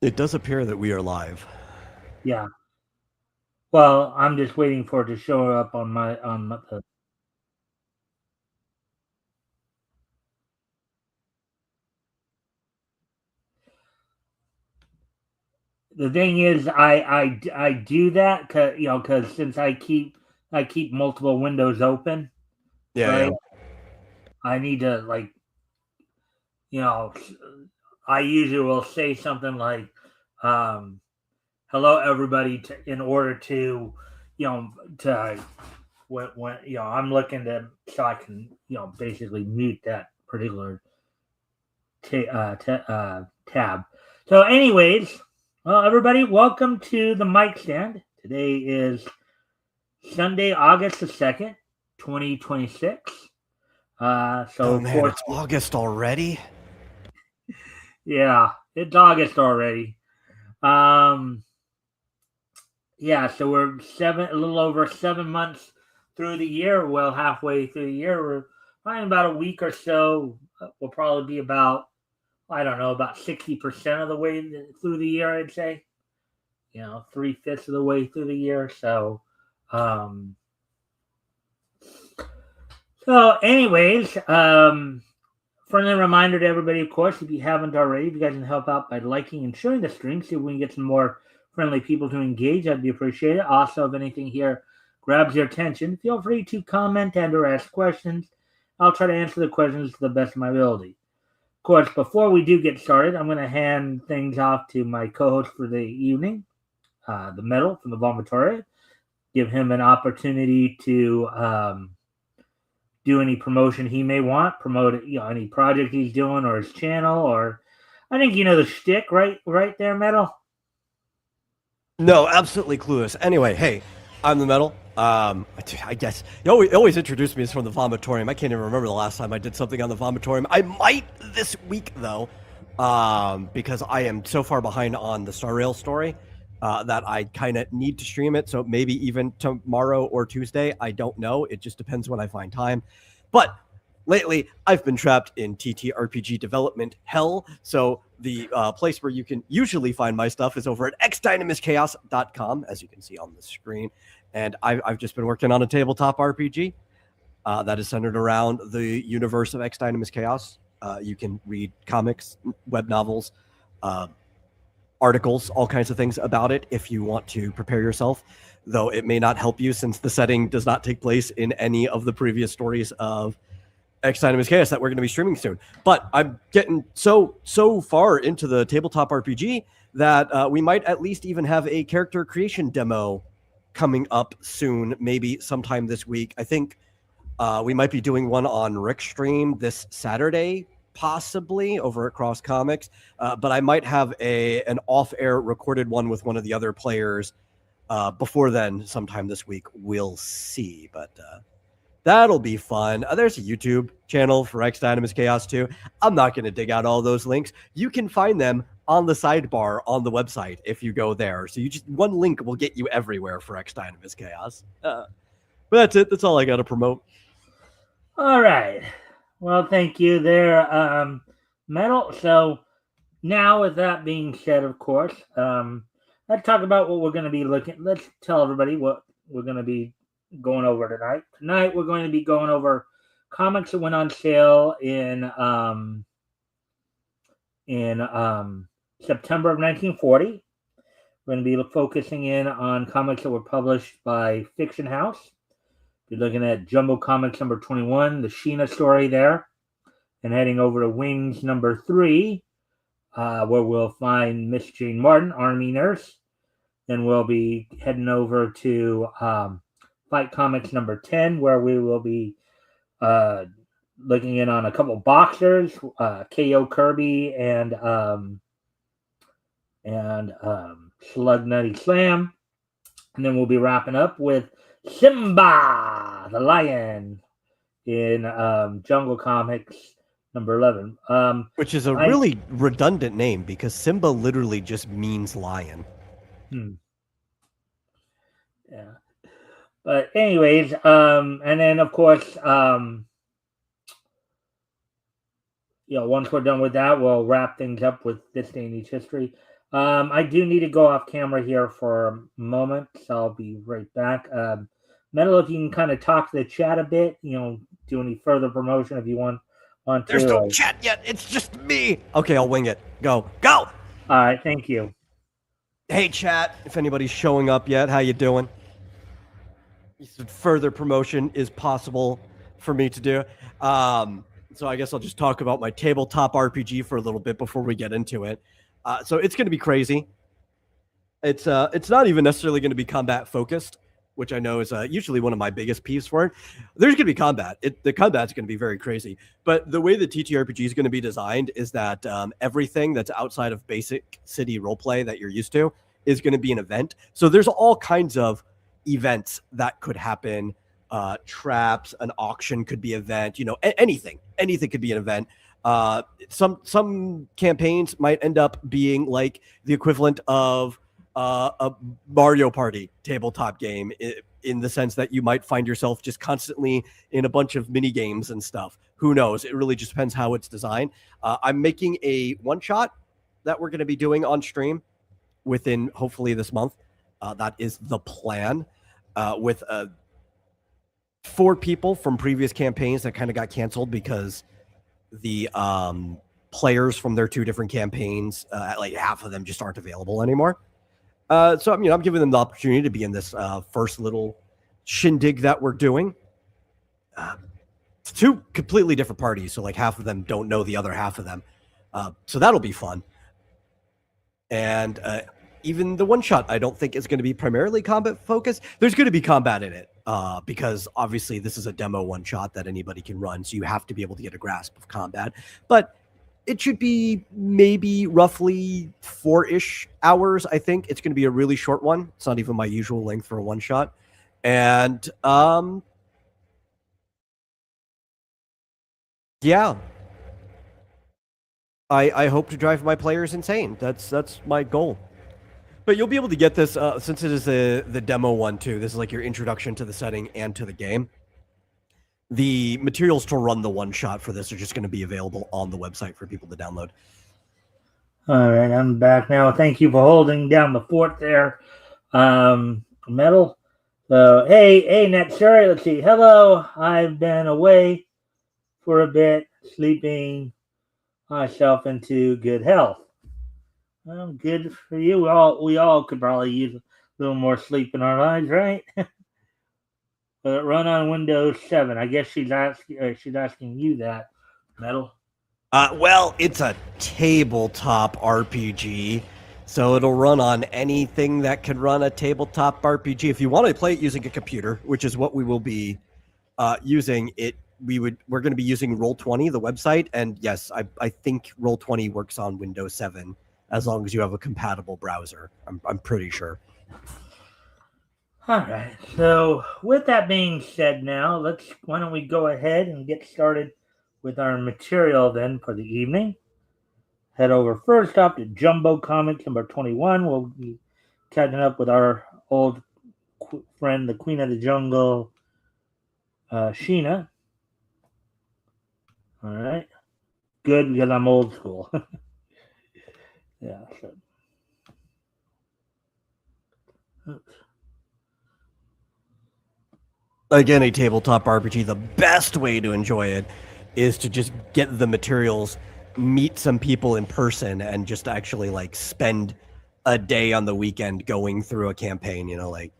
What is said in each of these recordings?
It does appear that we are live. Yeah. Well, I'm just waiting for it to show up on the thing is I do that because since I keep multiple windows open, Yeah, yeah. right? I need to you know I usually will say something like um hello everybody in order to you know to when I'm looking to so I can basically mute that particular tab. So, anyways, well, everybody, welcome to the mic stand. Today is Sunday, August the 2nd, 2026. So, Oh of man, course, it's August already. yeah, it's August already. Um, yeah, so we're a little over 7 months through the year. Well, halfway through the year, we're probably about a week or so. We'll probably be about, I don't know, about 60% of the way through the year, I'd say. 3/5 of the way through the year. Um, so anyways, friendly reminder to everybody, of course, if you haven't already, if you guys can help out by liking and sharing the stream, see if we can get some more friendly people to engage. That'd be appreciated. Also, if anything here grabs your attention, feel free to comment and or ask questions. I'll try to answer the questions to the best of my ability. Of course, before we do get started, I'm going to hand things off to my co-host for the evening, the Metal from the Vomitorium. Give him an opportunity to do any promotion he may want, promote any project he's doing or his channel, or I think you know the shtick, right there, Metal. No, absolutely clueless. Anyway, hey, I'm the metal. I guess you always introduce me as from the Vomitorium. I can't even remember the last time I did something on the Vomitorium. I might this week though, because I am so far behind on the Star Rail story that I kind of need to stream it. So maybe even tomorrow or Tuesday. I don't know. It just depends when I find time. But lately, I've been trapped in TTRPG development hell. So the place where you can usually find my stuff is over at xdynamischaos.com, as you can see on the screen. And I've just been working on a tabletop RPG that is centered around the universe of X Dynamis Chaos. You can read comics, web novels, uh, articles, all kinds of things about it if you want to prepare yourself. Though it may not help you since the setting does not take place in any of the previous stories of X Dynamis Chaos that we're going to be streaming soon. But I'm getting so far into the tabletop RPG that we might at least even have a character creation demo coming up soon, maybe sometime this week. I think we might be doing one on Rick's stream this Saturday, possibly over at Cross Comics. But I might have an off-air recorded one with one of the other players before then, sometime this week. We'll see. But that'll be fun. There's a YouTube channel for X Dynamis Chaos too. I'm not going to dig out all those links. You can find them on the sidebar on the website if you go there. So you just one link will get you everywhere for X Dynamis Chaos. But that's it. That's all I got to promote. All right. Well, thank you there, Metal. So now, with that being said, of course, let's talk about what we're going to be looking. Let's tell everybody what we're going to be going over tonight. Tonight, we're going to be going over comics that went on sale in September of 1940. We're going to be focusing in on comics that were published by Fiction House. You're looking at Jumbo Comics number 21, the Sheena story there, and heading over to Wings number 3, where we'll find Miss Jane Martin, Army Nurse. Then we'll be heading over to Fight Comics number 10, where we will be uh, looking in on a couple boxers, K.O. Kirby and Slug Nutty Slam. And then we'll be wrapping up with Simba the Lion in Jungle Comics number 11. Which is a I really redundant name because Simba literally just means lion. hmm, yeah. But anyways, and then of course, once we're done with that, we'll wrap things up with this day in each history. I do need to go off camera here for a moment, so I'll be right back. Metal, if you can kind of talk to the chat a bit, do any further promotion if you want There's to. no chat yet. It's just me. Okay, I'll wing it. Go. Go. All right, thank you. Hey, chat. If anybody's showing up yet, how you doing? You said further promotion is possible for me to do. So I guess I'll just talk about my tabletop RPG for a little bit before we get into it. So it's going to be crazy. It's not even necessarily going to be combat focused, which I know is usually one of my biggest peeves for it. There's going to be combat. The combat's going to be very crazy. But the way the TTRPG is going to be designed is that everything that's outside of basic city roleplay that you're used to is going to be an event. So there's all kinds of events that could happen. Traps, an auction could be an event. Anything could be an event. Some campaigns might end up being like the equivalent of a Mario Party tabletop game in the sense that you might find yourself just constantly in a bunch of mini games and stuff. Who knows? It really just depends how it's designed. I'm making a one shot that we're going to be doing on stream within hopefully this month. That is the plan, with 4 people from previous campaigns that kind of got canceled because the players from their 2 different campaigns, like half of them just aren't available anymore. So I'm giving them the opportunity to be in this first little shindig that we're doing. It's 2 completely different parties, so like half of them don't know the other half of them. So that'll be fun. And even the one shot, I don't think is going to be primarily combat focused. There's going to be combat in it because obviously this is a demo one shot that anybody can run, so you have to be able to get a grasp of combat. But it should be maybe roughly 4-ish hours. I think it's going to be a really short one. It's not even my usual length for a one shot. And yeah, I hope to drive my players insane. That's my goal. But you'll be able to get this since it is the demo one too. This is like your introduction to the setting and to the game. The materials to run the one shot for this are just going to be available on the website for people to download. All right, I'm back now. Thank you for holding down the fort there, Metal. So, hey, Net Sherry, let's see. Hello, I've been away for a bit, sleeping myself into good health. Well, good for you. We all could probably use a little more sleep in our lives, right? But run on Windows 7. I guess she's asking you that, Metal. Well, it's a tabletop RPG, so it'll run on anything that can run a tabletop RPG. If you want to play it using a computer, which is what we will be using, we're going to be using Roll20, the website, and yes, I think Roll20 works on Windows 7 as long as you have a compatible browser. I'm pretty sure. All right. So with that being said, now why don't we go ahead and get started with our material then for the evening. Head over first up to Jumbo Comics number 21. We'll be catching up with our old friend, the Queen of the Jungle, Sheena. All right. Good, because I'm old school. Yeah. So. Oops. Again, a tabletop RPG, the best way to enjoy it is to just get the materials, meet some people in person, and just actually like spend a day on the weekend going through a campaign. Like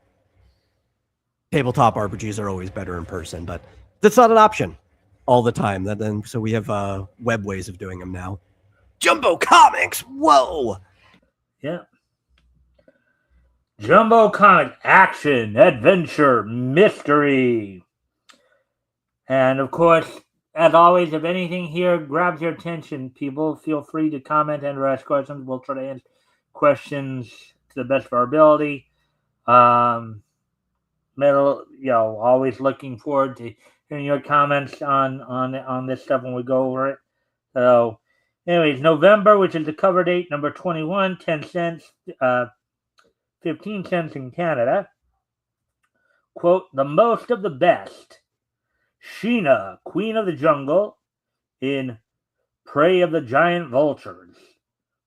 tabletop RPGs are always better in person, but that's not an option all the time. So we have web ways of doing them now. Jumbo Comics, whoa! Yeah. Jumbo Comic action, adventure, mystery. And of course, as always, if anything here grabs your attention, people, feel free to comment and or ask questions. We'll try to answer questions to the best of our ability. Metal, always looking forward to hearing your comments on this stuff when we go over it. So, anyways, November, which is the cover date, number 21, 10 cents. 15 cents in Canada. Quote, the most of the best. Sheena, Queen of the Jungle, in Prey of the Giant Vultures.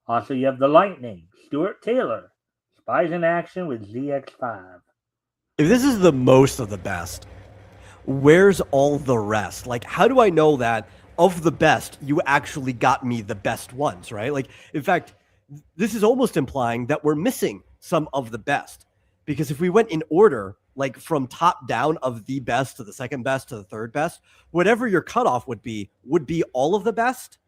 Also, you have the Lightning, Stuart Taylor, Spies in Action with ZX5. If this is the most of the best, where's all the rest? Like, how do I know that of the best, you actually got me the best ones, right? Like, in fact, this is almost implying that we're missing some of the best. Because if we went in order, like from top down of the best to the second best to the third best, whatever your cutoff would be all of the best.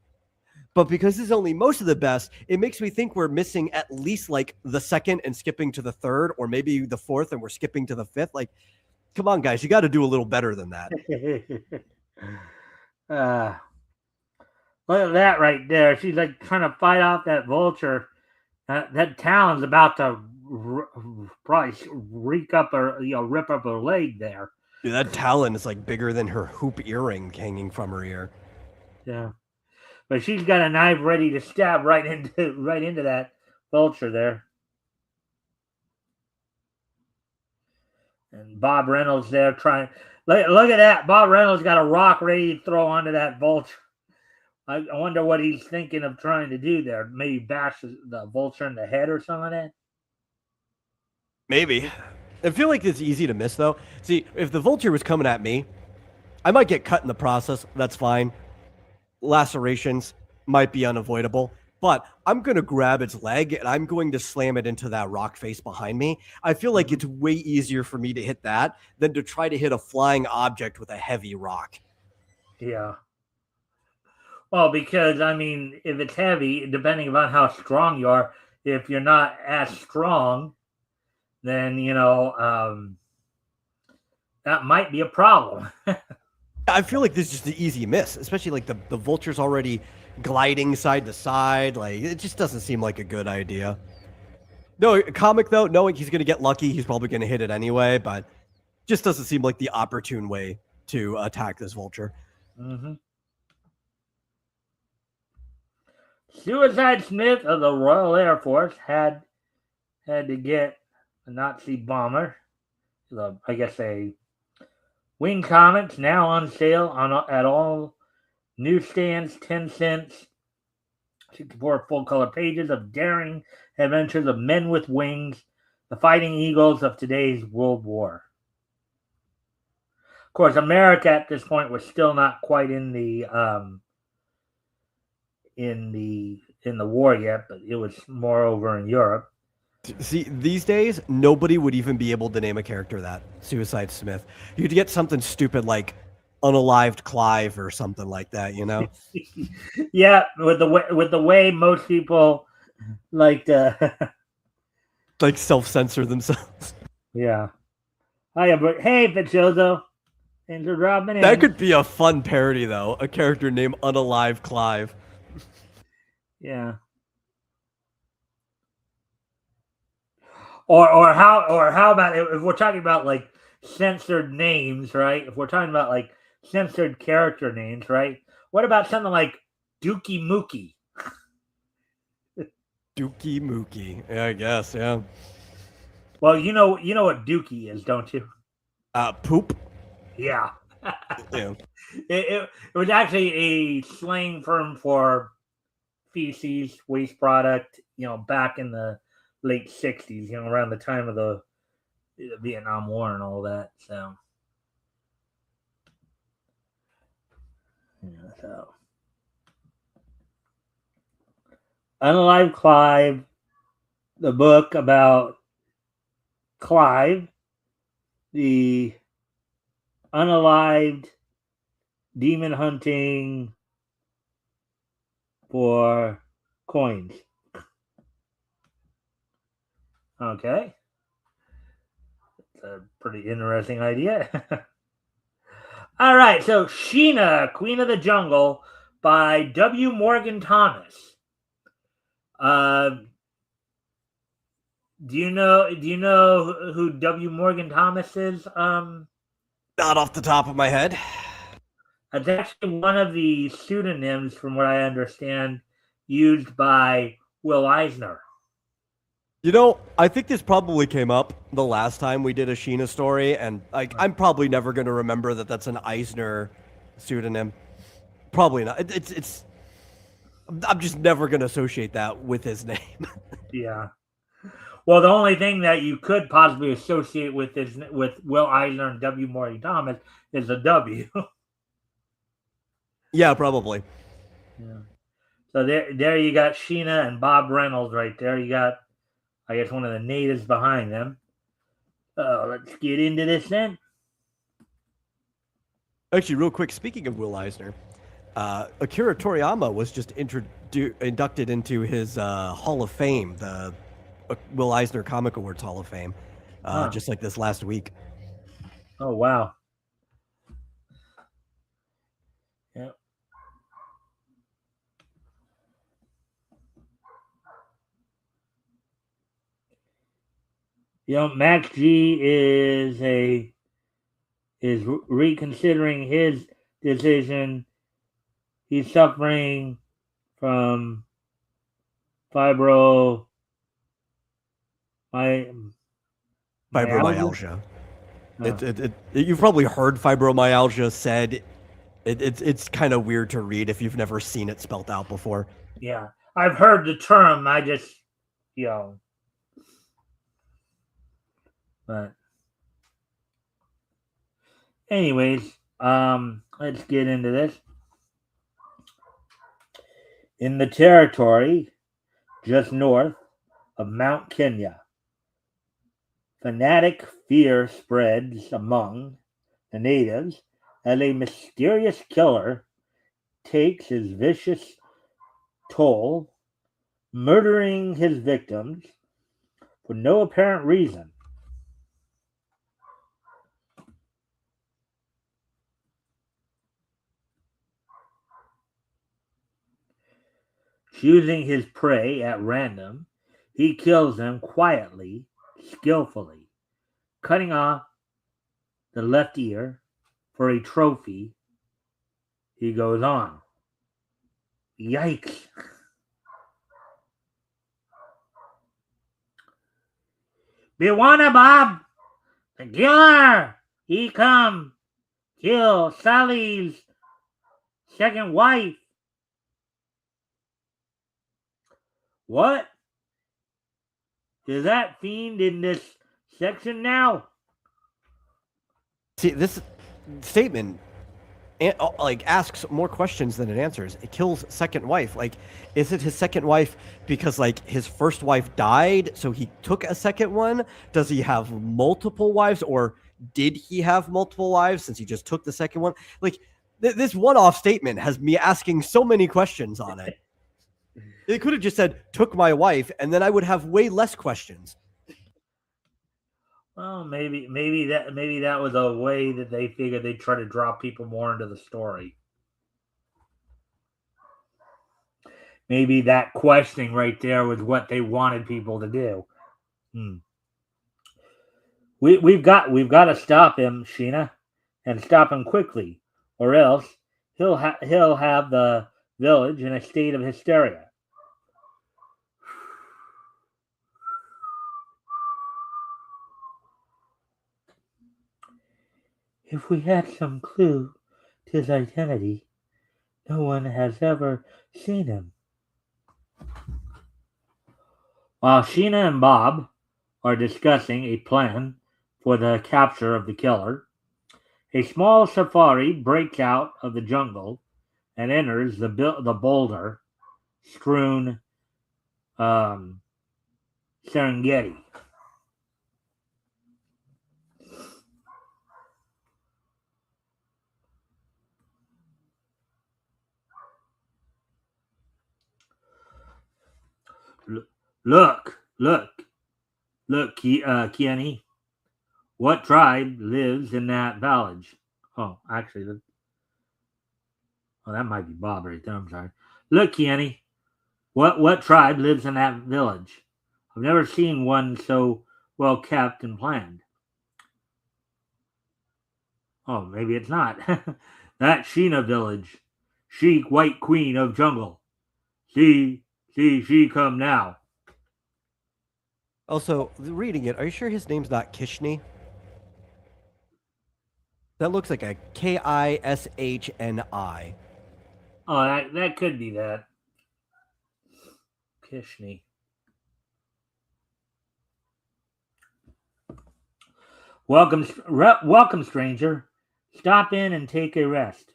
But because this is only most of the best, it makes me think we're missing at least like the second and skipping to the third, or maybe the fourth and we're skipping to the fifth. Like, come on, guys, you got to do a little better than that. Look at that right there. She's like trying to fight off that vulture. That talon's about to probably rip up her leg there. Dude, that talon is like bigger than her hoop earring hanging from her ear. Yeah, but she's got a knife ready to stab right into that vulture there. And Bob Reynolds there trying. Look at that. Bob Reynolds got a rock ready to throw onto that vulture. I wonder what he's thinking of trying to do there. Maybe bash the vulture in the head or something like that. Maybe. I feel like it's easy to miss, though. See, if the vulture was coming at me, I might get cut in the process. That's fine. Lacerations might be unavoidable. But I'm going to grab its leg, and I'm going to slam it into that rock face behind me. I feel like it's way easier for me to hit that than to try to hit a flying object with a heavy rock. Yeah. Well, because, I mean, if it's heavy, depending on how strong you are, if you're not as strong, then, that might be a problem. I feel like this is just an easy miss, especially like the vulture's already gliding side to side. Like, it just doesn't seem like a good idea. No, comic, though, knowing he's going to get lucky, he's probably going to hit it anyway, but just doesn't seem like the opportune way to attack this vulture. Mm-hmm. Suicide Smith of the Royal Air Force had to get a Nazi bomber, I guess a Wing Comics, now on sale at all newsstands, 10 cents. 64 full-color pages of daring adventures of men with wings, the fighting eagles of today's World War. Of course, America at this point was still not quite in the war yet, but it was more over in Europe. See, these days, nobody would even be able to name a character that Suicide Smith. You'd get something stupid like Unalived Clive or something like that, Yeah, with the way most people like to like self-censor themselves. Yeah. Hey, Fitzjozo. Thanks for dropping in. That could be a fun parody, though. A character named Unalived Clive. Yeah. Or how about if we're talking about like censored names, right? If we're talking about like censored character names, right? What about something like Dookie Mookie? Dookie Mookie. Yeah, I guess, yeah. Well, you know what Dookie is, don't you? Poop? Yeah. Yeah. It was actually a slang term for feces, waste product, back in the late 60s, around the time of the Vietnam War and all that. So, Unalive Clive, the book about Clive, the unalived demon hunting for coins. Okay. It's a pretty interesting idea. All right, so Sheena, Queen of the Jungle by W. Morgan Thomas. Do you know who W. Morgan Thomas is? Not off the top of my head. It's actually one of the pseudonyms, from what I understand, used by Will Eisner. I think this probably came up the last time we did a Sheena story, and I'm probably never going to remember that that's an Eisner pseudonym. Probably not. It's I'm just never going to associate that with his name. Yeah. Well, the only thing that you could possibly associate with Will Eisner and W. Morty Thomas is a W. Yeah, probably. Yeah. So there you got Sheena and Bob Reynolds right there. You got, I guess, one of the natives behind them. Let's get into this then. Actually, real quick, speaking of Will Eisner, Akira Toriyama was just inducted into his Hall of Fame, the Will Eisner Comic Awards Hall of Fame, just like this last week. Oh, wow. Yeah. Max G is reconsidering his decision. He's suffering from fibromyalgia. Fibromyalgia. You've probably heard fibromyalgia said. It's kind of weird to read if you've never seen it spelt out before. Yeah, I've heard the term. I just, but anyways, let's get into this. In the territory just north of Mount Kenya, fanatic fear spreads among the natives as a mysterious killer takes his vicious toll, murdering his victims for no apparent reason. Choosing his prey at random, he kills them quietly, skillfully, cutting off the left ear for a trophy. He goes on. Yikes. Bewana Bob, the killer, he come, kill Sally's second wife. What? Is that fiend in this section now? See, this statement asks more questions than it answers. It kills second wife. Like, is it his second wife because his first wife died, so he took a second one? Does he have multiple wives, or did he have multiple wives since he just took the second one? Like, this one-off statement has me asking so many questions on it. They could have just said, took my wife, and then I would have way less questions. Well, maybe that was a way that they figured they'd try to draw people more into the story. Maybe that questioning right there was what they wanted people to do. We've got to stop him, Sheena, and stop him quickly, or else he'll have the village in a state of hysteria. If we had some clue to his identity, no one has ever seen him. While Sheena and Bob are discussing a plan for the capture of the killer, a small safari breaks out of the jungle and enters the boulder strewn Serengeti. Look, Kiani. What tribe lives in that village? Oh, actually, that might be Bob right there. I'm sorry. Look, Kiani. What tribe lives in that village? I've never seen one so well kept and planned. Oh, maybe it's not. That Sheena village. She, white queen of jungle. She come now. Also, reading it, are you sure his name's not Kishni? That looks like a Kishni. Oh, that could be that. Kishni. Welcome, stranger. Stop in and take a rest.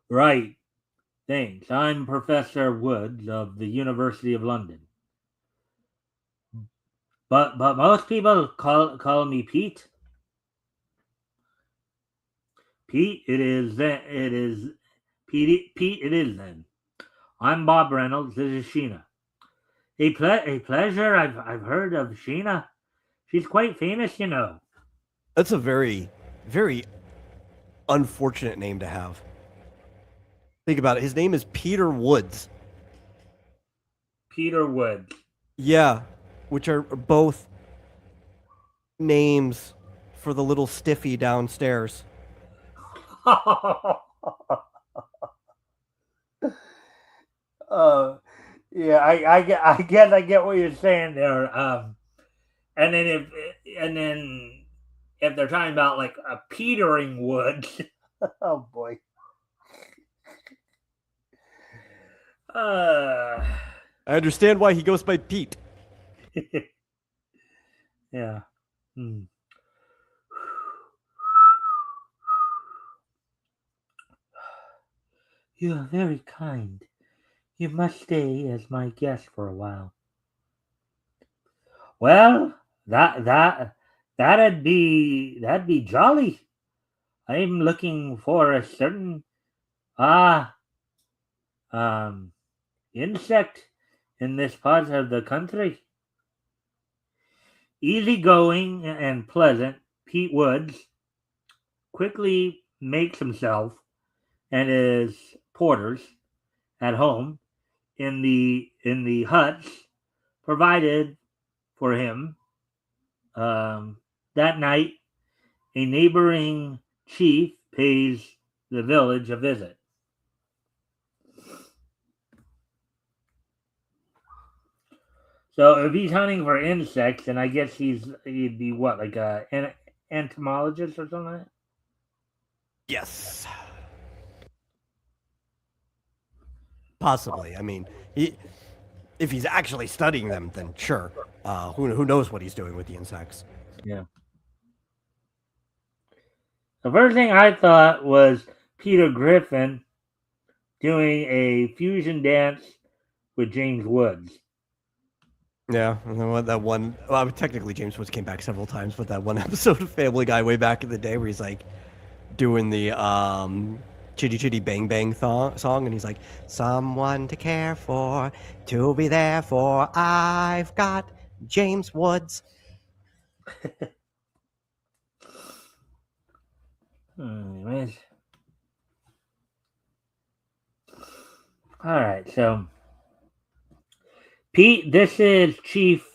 Right. Thanks. I'm Professor Woods of the University of London. But most people call me Pete. Pete, it is then. It is Pete. It is then. I'm Bob Reynolds. This is Sheena. A pleasure. I've heard of Sheena. She's quite famous, you know. That's a very, very unfortunate name to have. Think about it. His name is Peter Woods. Peter Woods. Yeah, which are both names for the little stiffy downstairs. Yeah, I guess I get what you're saying there. And then if they're talking about like a petering wood, oh boy. I understand why he goes by Pete. Yeah. You are very kind. You must stay as my guest for a while. Well, that'd be jolly. I'm looking for a certain insect in this part of the country. Easygoing and pleasant, Pete Woods quickly makes himself and his porters at home in the huts provided for him. That night, a neighboring chief pays the village a visit. So if he's hunting for insects, then I guess he'd be what, like an entomologist or something like that? Yes. Possibly. I mean, if he's actually studying them, then sure. Who knows what he's doing with the insects? Yeah. The first thing I thought was Peter Griffin doing a fusion dance with James Woods. Yeah, and then that one. Well, technically, James Woods came back several times, but that one episode of Family Guy way back in the day where he's like doing the Chitty Chitty Bang Bang song, and he's like, "Someone to care for, to be there for. I've got James Woods." Anyways. All right, so Pete, this is Chief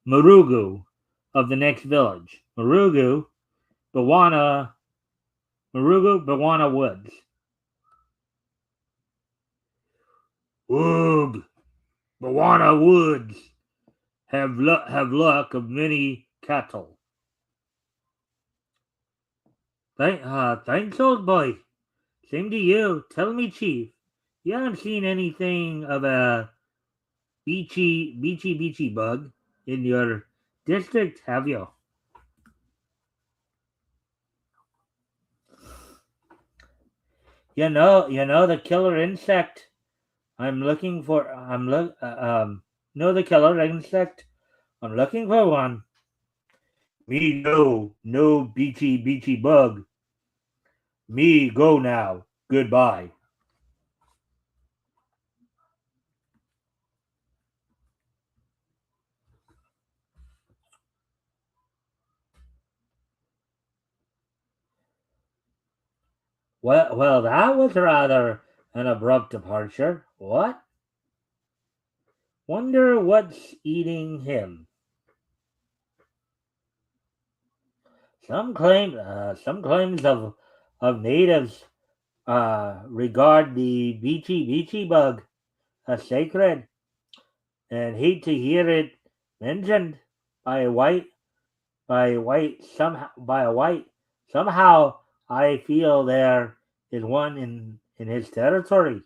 Marugu of the next village. Marugu, Bawana Woods. Oog, Bawana Woods have luck of many cattle. Thanks, old boy. Same to you. Tell me, Chief, you haven't seen anything of a beachy bug in your district, have you? You know the killer insect I'm looking for. Know the killer insect? I'm looking for one. Me no beachy bug. Me go now. Goodbye. Well, that was rather an abrupt departure. What? Wonder what's eating him. Some claims of natives regard the beachy bug as sacred, and hate to hear it mentioned by a white somehow. Somehow, I feel there is one in his territory.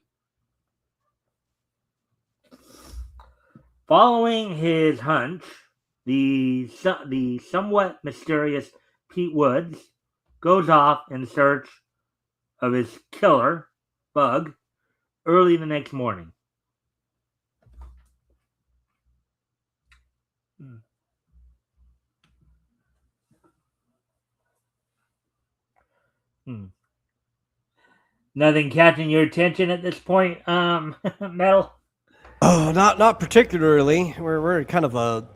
Following his hunch, the somewhat mysterious Pete Woods goes off in search of his killer, Bug, early the next morning. Nothing catching your attention at this point, Metal? Oh, not particularly. We're kind of a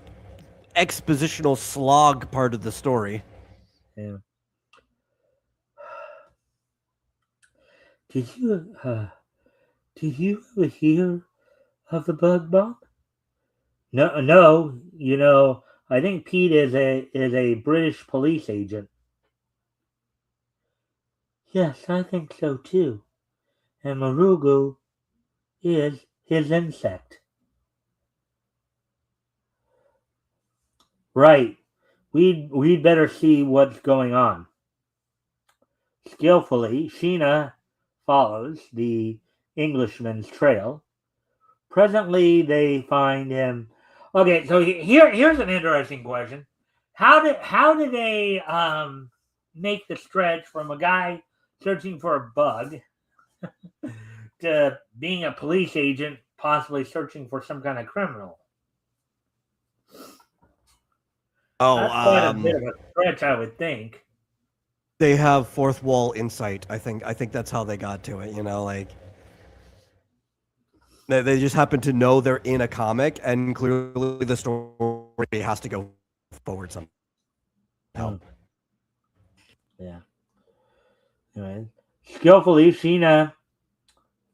expositional slog part of the story. Yeah. Did you ever hear of the Bug Bomb? No. I think Pete is a British police agent. Yes, I think so too. And Marugu is his insect. Right. We'd better see what's going on. Skillfully, Sheena follows the Englishman's trail. Presently, they find him. Okay, so here's an interesting question. How did they make the stretch from a guy searching for a bug to being a police agent, possibly searching for some kind of criminal? That's quite a bit of a stretch, I would think. They have fourth wall insight. I think that's how they got to it. Like they just happen to know they're in a comic, and clearly the story has to go forward somehow. Yeah. Anyway, skillfully, Sheena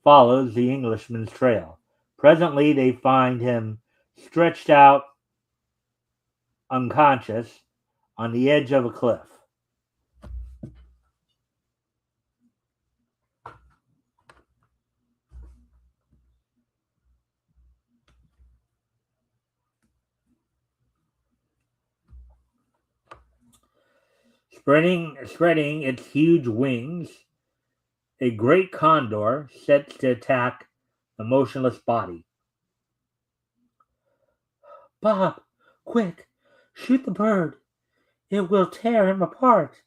follows the Englishman's trail. Presently, they find him stretched out, unconscious, on the edge of a cliff. Spreading its huge wings, a great condor sets to attack the motionless body. Bob, quick, shoot the bird. It will tear him apart.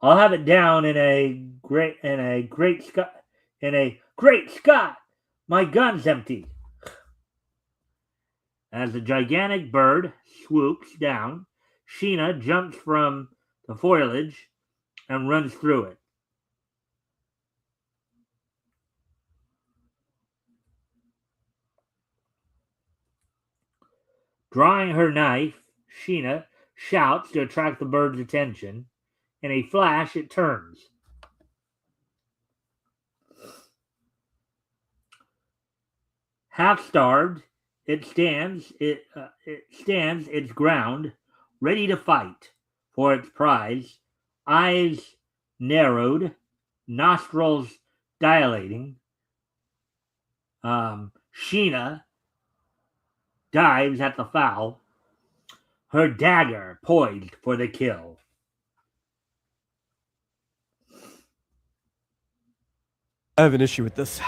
I'll have it down in a great Scott. My gun's empty. As the gigantic bird swoops down, Sheena jumps from the foliage and runs through it. Drawing her knife, Sheena shouts to attract the bird's attention. In a flash, it turns. Half starved, it stands its ground, ready to fight for its prize, eyes narrowed, nostrils dilating. Sheena dives at the fowl, her dagger poised for the kill. I have an issue with this.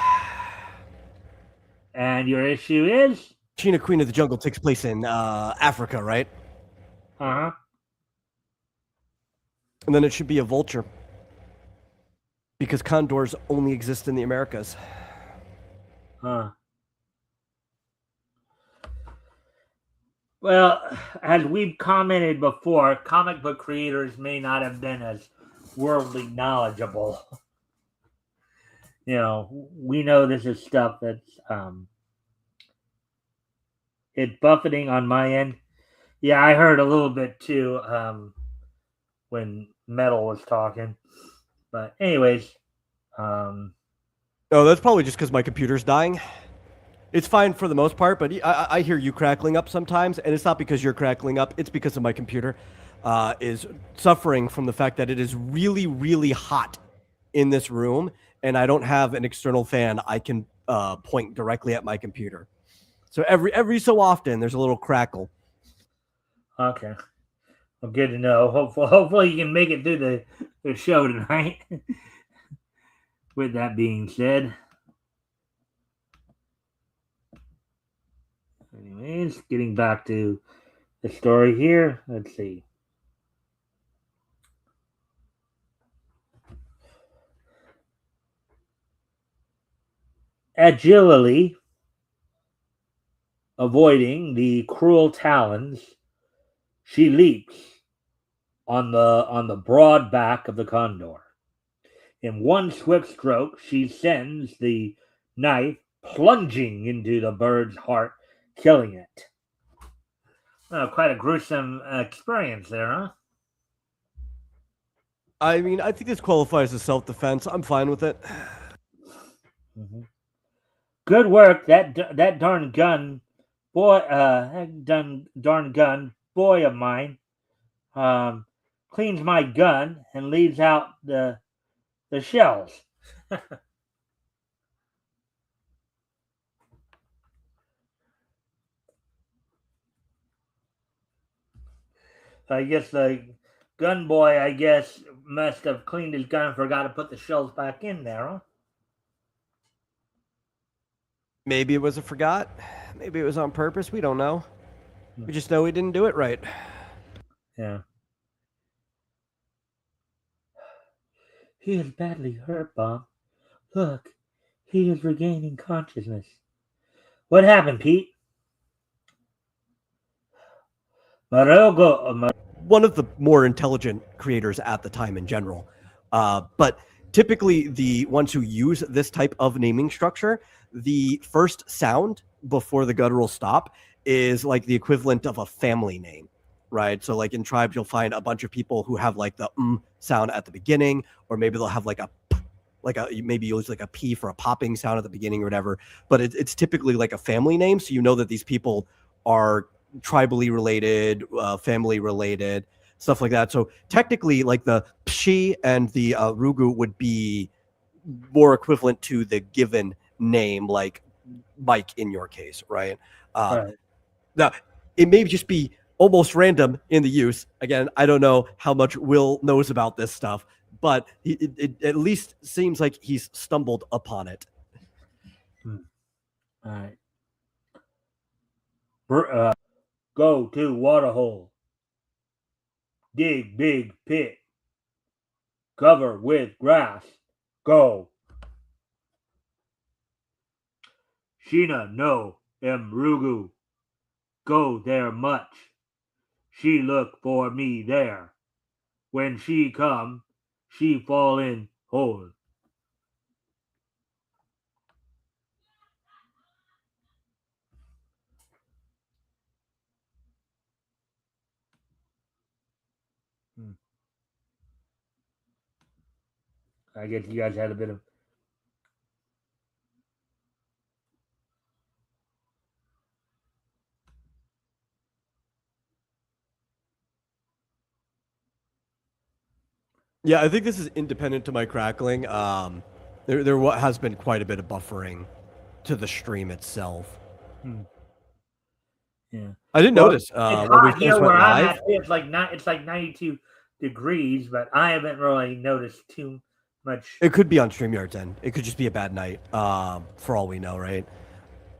And your issue is? Sheena, Queen of the Jungle takes place in Africa, right? Uh-huh. And then it should be a vulture. Because condors only exist in the Americas. Huh. Well, as we've commented before, comic book creators may not have been as worldly knowledgeable. We know this is stuff that's it's buffeting on my end. Yeah, I heard a little bit too when Metal was talking. But anyways, oh, that's probably just because my computer's dying. It's fine for the most part, but I hear you crackling up sometimes, and it's not because you're crackling up. It's because of my computer is suffering from the fact that it is really, really hot in this room, and I don't have an external fan I can point directly at my computer. So every so often, there's a little crackle. Okay. Well, good to know. Hopefully you can make it through the show tonight. With that being said, Anyways, getting back to the story here. Let's see. Agilely avoiding the cruel talons, she leaps on the broad back of the condor. In one swift stroke, she sends the knife plunging into the bird's heart, killing it. Oh, quite a gruesome experience there, huh? I mean, I think this qualifies as self-defense. I'm fine with it. Mm-hmm. Good work, that darn gun, boy. Darn gun, boy of mine. Cleans my gun and leaves out the shells. I guess the gun boy, must have cleaned his gun and forgot to put the shells back in there, huh? Maybe it was a forgot. Maybe it was on purpose. We don't know. We just know he didn't do it right. Yeah. He is badly hurt, Bob. Look, he is regaining consciousness. What happened, Pete? Marogo. One of the more intelligent creators at the time in general. But typically, the ones who use this type of naming structure, the first sound before the guttural stop is like the equivalent of a family name, right? So, like in tribes, you'll find a bunch of people who have like the sound at the beginning, or maybe they'll have like a p, maybe use like a p for a popping sound at the beginning or whatever. But it's typically like a family name, so you know that these people are tribally related, family related, stuff like that. So technically, like the pshi and the rugu would be more equivalent to the given name, like Mike in your case, right? Right. Now, it may just be almost random in the use. Again, I don't know how much Will knows about this stuff, but it at least seems like he's stumbled upon it. All right. Go to waterhole. Dig big pit. Cover with grass. Go. Sheena no Mrugu. Go there much. She look for me there. When she come, she fall in hole. I guess you guys had a bit of. Yeah, I think this is independent to my crackling. There has been quite a bit of buffering to the stream itself. Yeah. I didn't notice It's when we hot here first where went I'm live. at. It's like 92 degrees, but I haven't really noticed too much. It could be on StreamYard's end. It could just be a bad night, for all we know, right?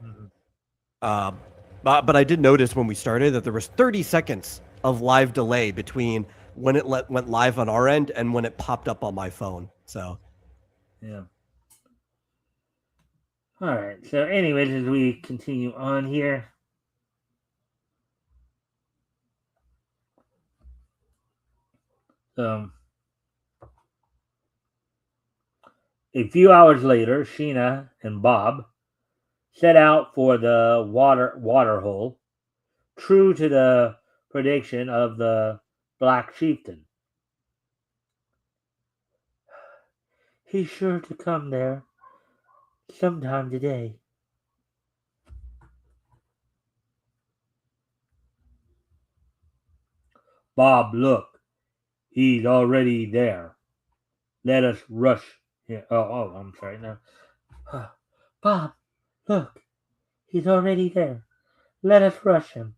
Mhm. But I did notice when we started that there was 30 seconds of live delay between when it went live on our end and when it popped up on my phone. So Yeah. All right. So, anyways, as we continue on here, um, a few hours later, Sheena and Bob set out for the water hole, true to the prediction of the Black Chieftain. He's sure to come there sometime today. Bob, look, he's already there. Let us rush him. I'm sorry. No. Bob, look, he's already there. Let us rush him.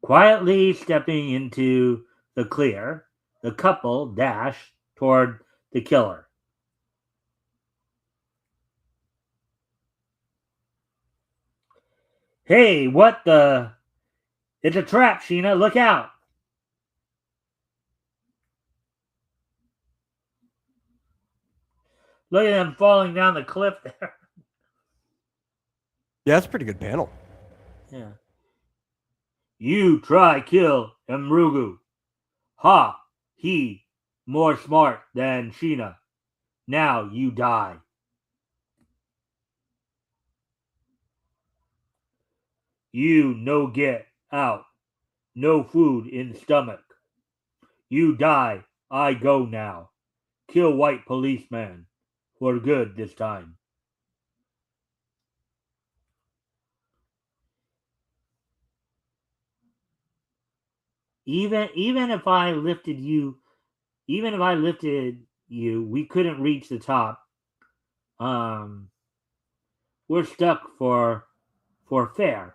Quietly stepping into the clear, the couple dash toward the killer. Hey, what the? It's a trap, Sheena. Look out. Look at them falling down the cliff there. Yeah, that's a pretty good panel. Yeah. You try kill Mrugu. Ha! He more smart than Sheena. Now you die. You no get out. No food in stomach. You die. I go now. Kill white policeman. For good this time. Even if I lifted you, we couldn't reach the top. We're stuck for fair.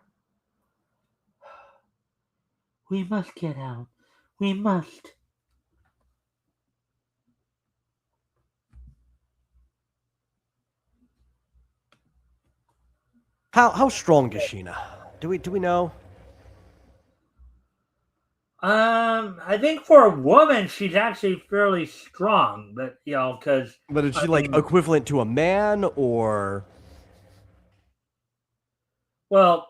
We must get out. We must. How strong is Sheena? Do we know? I think for a woman, she's actually fairly strong, but because But is she like equivalent to a man or? well,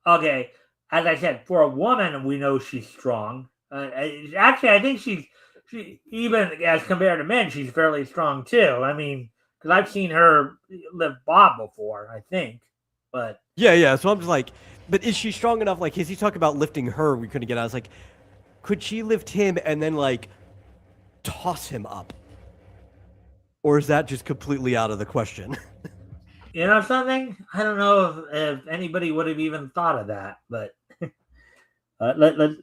okay, as I said, for a woman, we know she's strong. Actually, I think she even as compared to men, she's fairly strong too. I mean, because I've seen her lift Bob before, I think, but Yeah. So I'm just like, but is she strong enough? Like, is he talking about lifting her? We couldn't get out. I was like, could she lift him and then like toss him up? Or is that just completely out of the question? you know something? I don't know if anybody would have even thought of that, but let's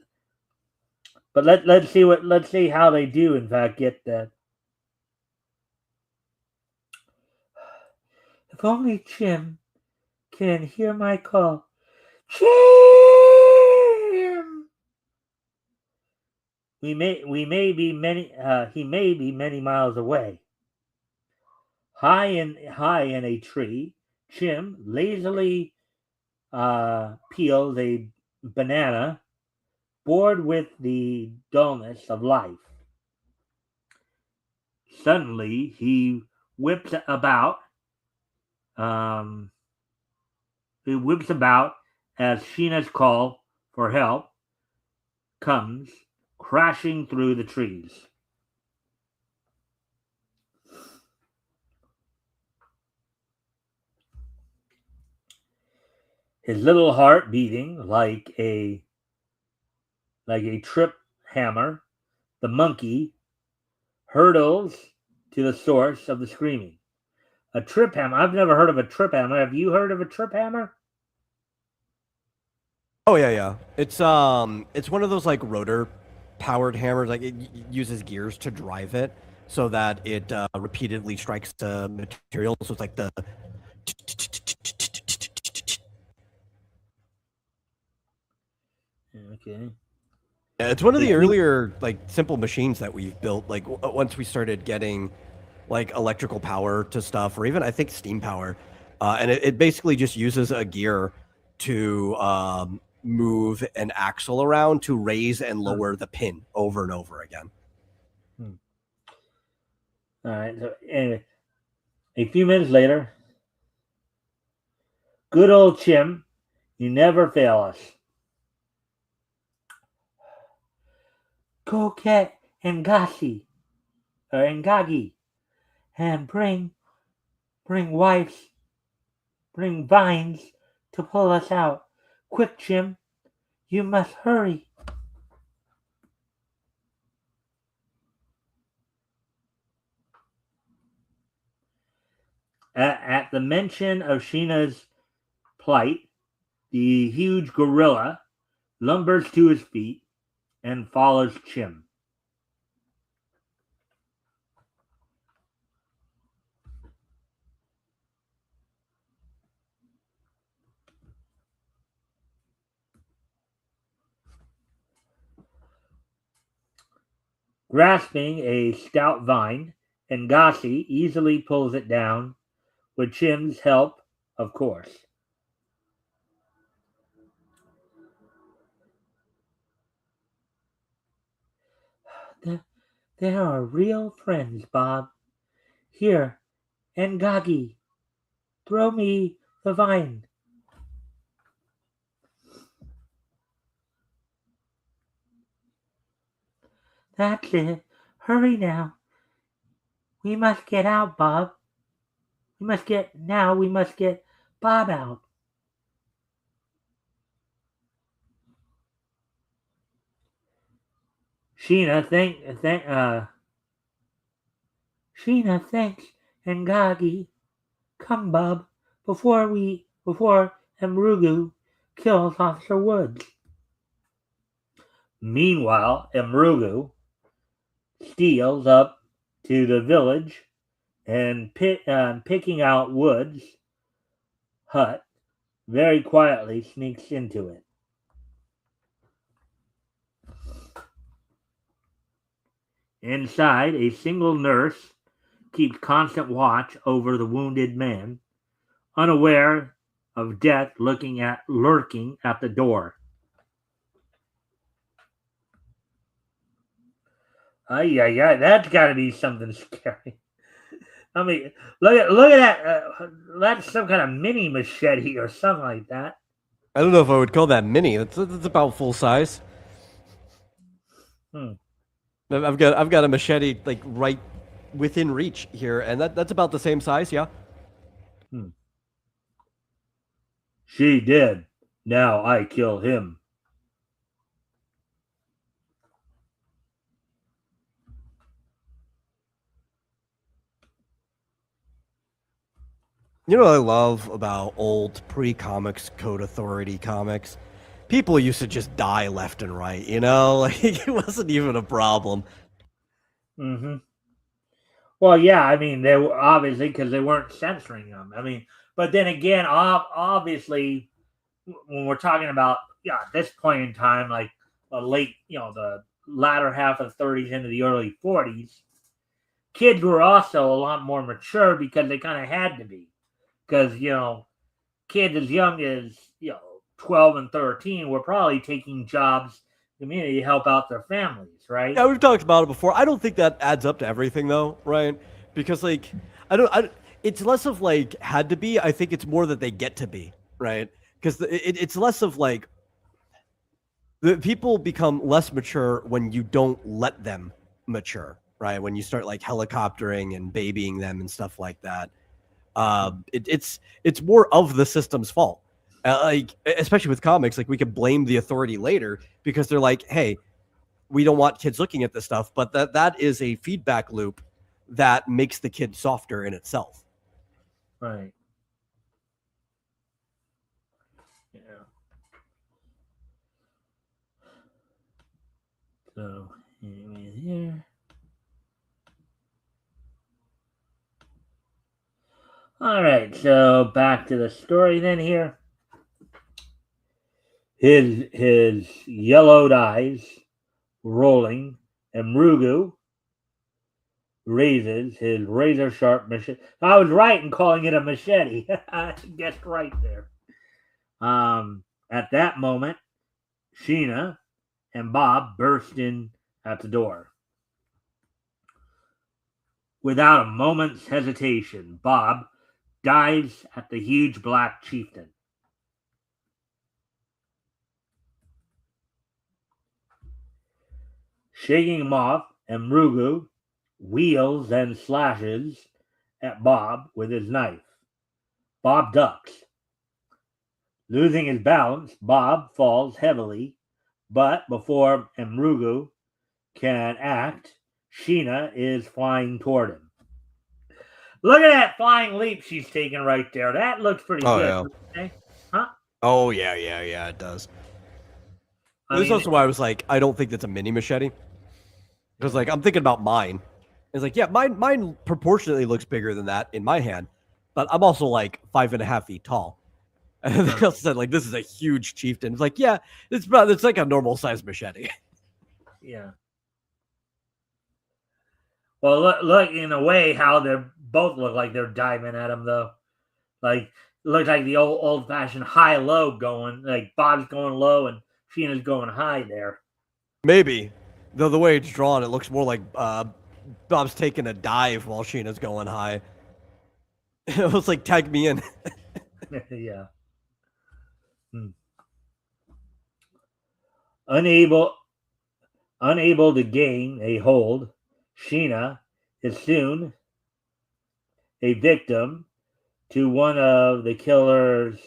let's see how they do in fact get that. If only Jim can hear my call. Jim! He may be many miles away. High in a tree, Jim lazily peels a banana, bored with the dullness of life. Suddenly, he whips about. He whips about as Sheena's call for help comes crashing through the trees. His little heart beating like a trip hammer, the monkey hurtles to the source of the screaming. A trip hammer. I've never heard of a trip hammer. Have you heard of a trip hammer? Oh yeah. It's one of those like rotor powered hammers. Like it uses gears to drive it so that it repeatedly strikes the material. So it's like the. Okay. Yeah, it's one of the earlier like simple machines that we've built. Like once we started getting like electrical power to stuff, or even I think steam power, and it basically just uses a gear to move an axle around to raise and lower the pin over and over again. All right. So anyway, a few minutes later, good old Chim, you never fail us. Go get Ngasi or Ngagi and bring wives, bring vines to pull us out. Quick, Chim, you must hurry. At the mention of Sheena's plight, the huge gorilla lumbers to his feet and follows Chim. Grasping a stout vine, Ngasi easily pulls it down, with Chim's help, of course. They are real friends, Bob. Here, Ngagi, throw me the vine. That's it. Hurry now. We must get out, Bob. We must get Bob out. Sheena, thanks, Ngagi. Come, Bob, before Mrugu kills Officer Woods. Meanwhile, Mrugu steals up to the village and picking out Woods' hut, very quietly sneaks into it. Inside, a single nurse keeps constant watch over the wounded man, unaware of death lurking at the door. Yeah, that's got to be something scary. I mean, look at that. That's some kind of mini machete or something like that. I don't know if I would call that mini. That's about full size. I've got a machete like right within reach here, and that's about the same size. Yeah. She did. Now I kill him. You know what I love about old pre-comics Code Authority comics? People used to just die left and right, you know? Like, it wasn't even a problem. Mm-hmm. Well, yeah, I mean, they were obviously because they weren't censoring them. I mean, but then again, obviously, when we're talking about, at this point in time, like the late, the latter half of the 30s into the early 40s, kids were also a lot more mature because they kind of had to be. Because, kids as young as, 12 and 13 were probably taking jobs in the community to help out their families, right? Yeah, we've talked about it before. I don't think that adds up to everything, though, right? Because, like, it's less of, like, had to be. I think it's more that they get to be, right? Because it's less of, like, the people become less mature when you don't let them mature, right? When you start, like, helicoptering and babying them and stuff like that. It's more of the system's fault. Like, especially with comics, like, we can blame the authority later because they're like, hey, we don't want kids looking at this stuff, but that is a feedback loop that makes the kid softer in itself. Right. Yeah. So, anyway, here. All right, so back to the story then here. His yellowed eyes rolling, and Mrugu raises his razor sharp machete. I was right in calling it a machete. I guessed right there. At that moment, Sheena and Bob burst in at the door. Without a moment's hesitation, Bob dives at the huge black chieftain. Shaking him off, Mrugu wheels and slashes at Bob with his knife. Bob ducks. Losing his balance, Bob falls heavily, but before Mrugu can act, Sheena is flying toward him. Look at that flying leap she's taking right there. That looks pretty good. Yeah. Okay? Huh? Oh, yeah, it does. This is also why I was like, I don't think that's a mini machete. Because, like, I'm thinking about mine. It's like, yeah, mine proportionately looks bigger than that in my hand, but I'm also like 5.5 feet tall. And they also said, like, this is a huge chieftain. It's like, yeah, it's like a normal size machete. Yeah. Well, look in a way how they both look like they're diving at him, though. Like, looks like the old fashioned high low going. Like Bob's going low and Sheena's going high there. Maybe. Though the way it's drawn, it looks more like Bob's taking a dive while Sheena's going high. It was like, tag me in. Yeah. Unable to gain a hold, Sheena is soon a victim to one of the killer's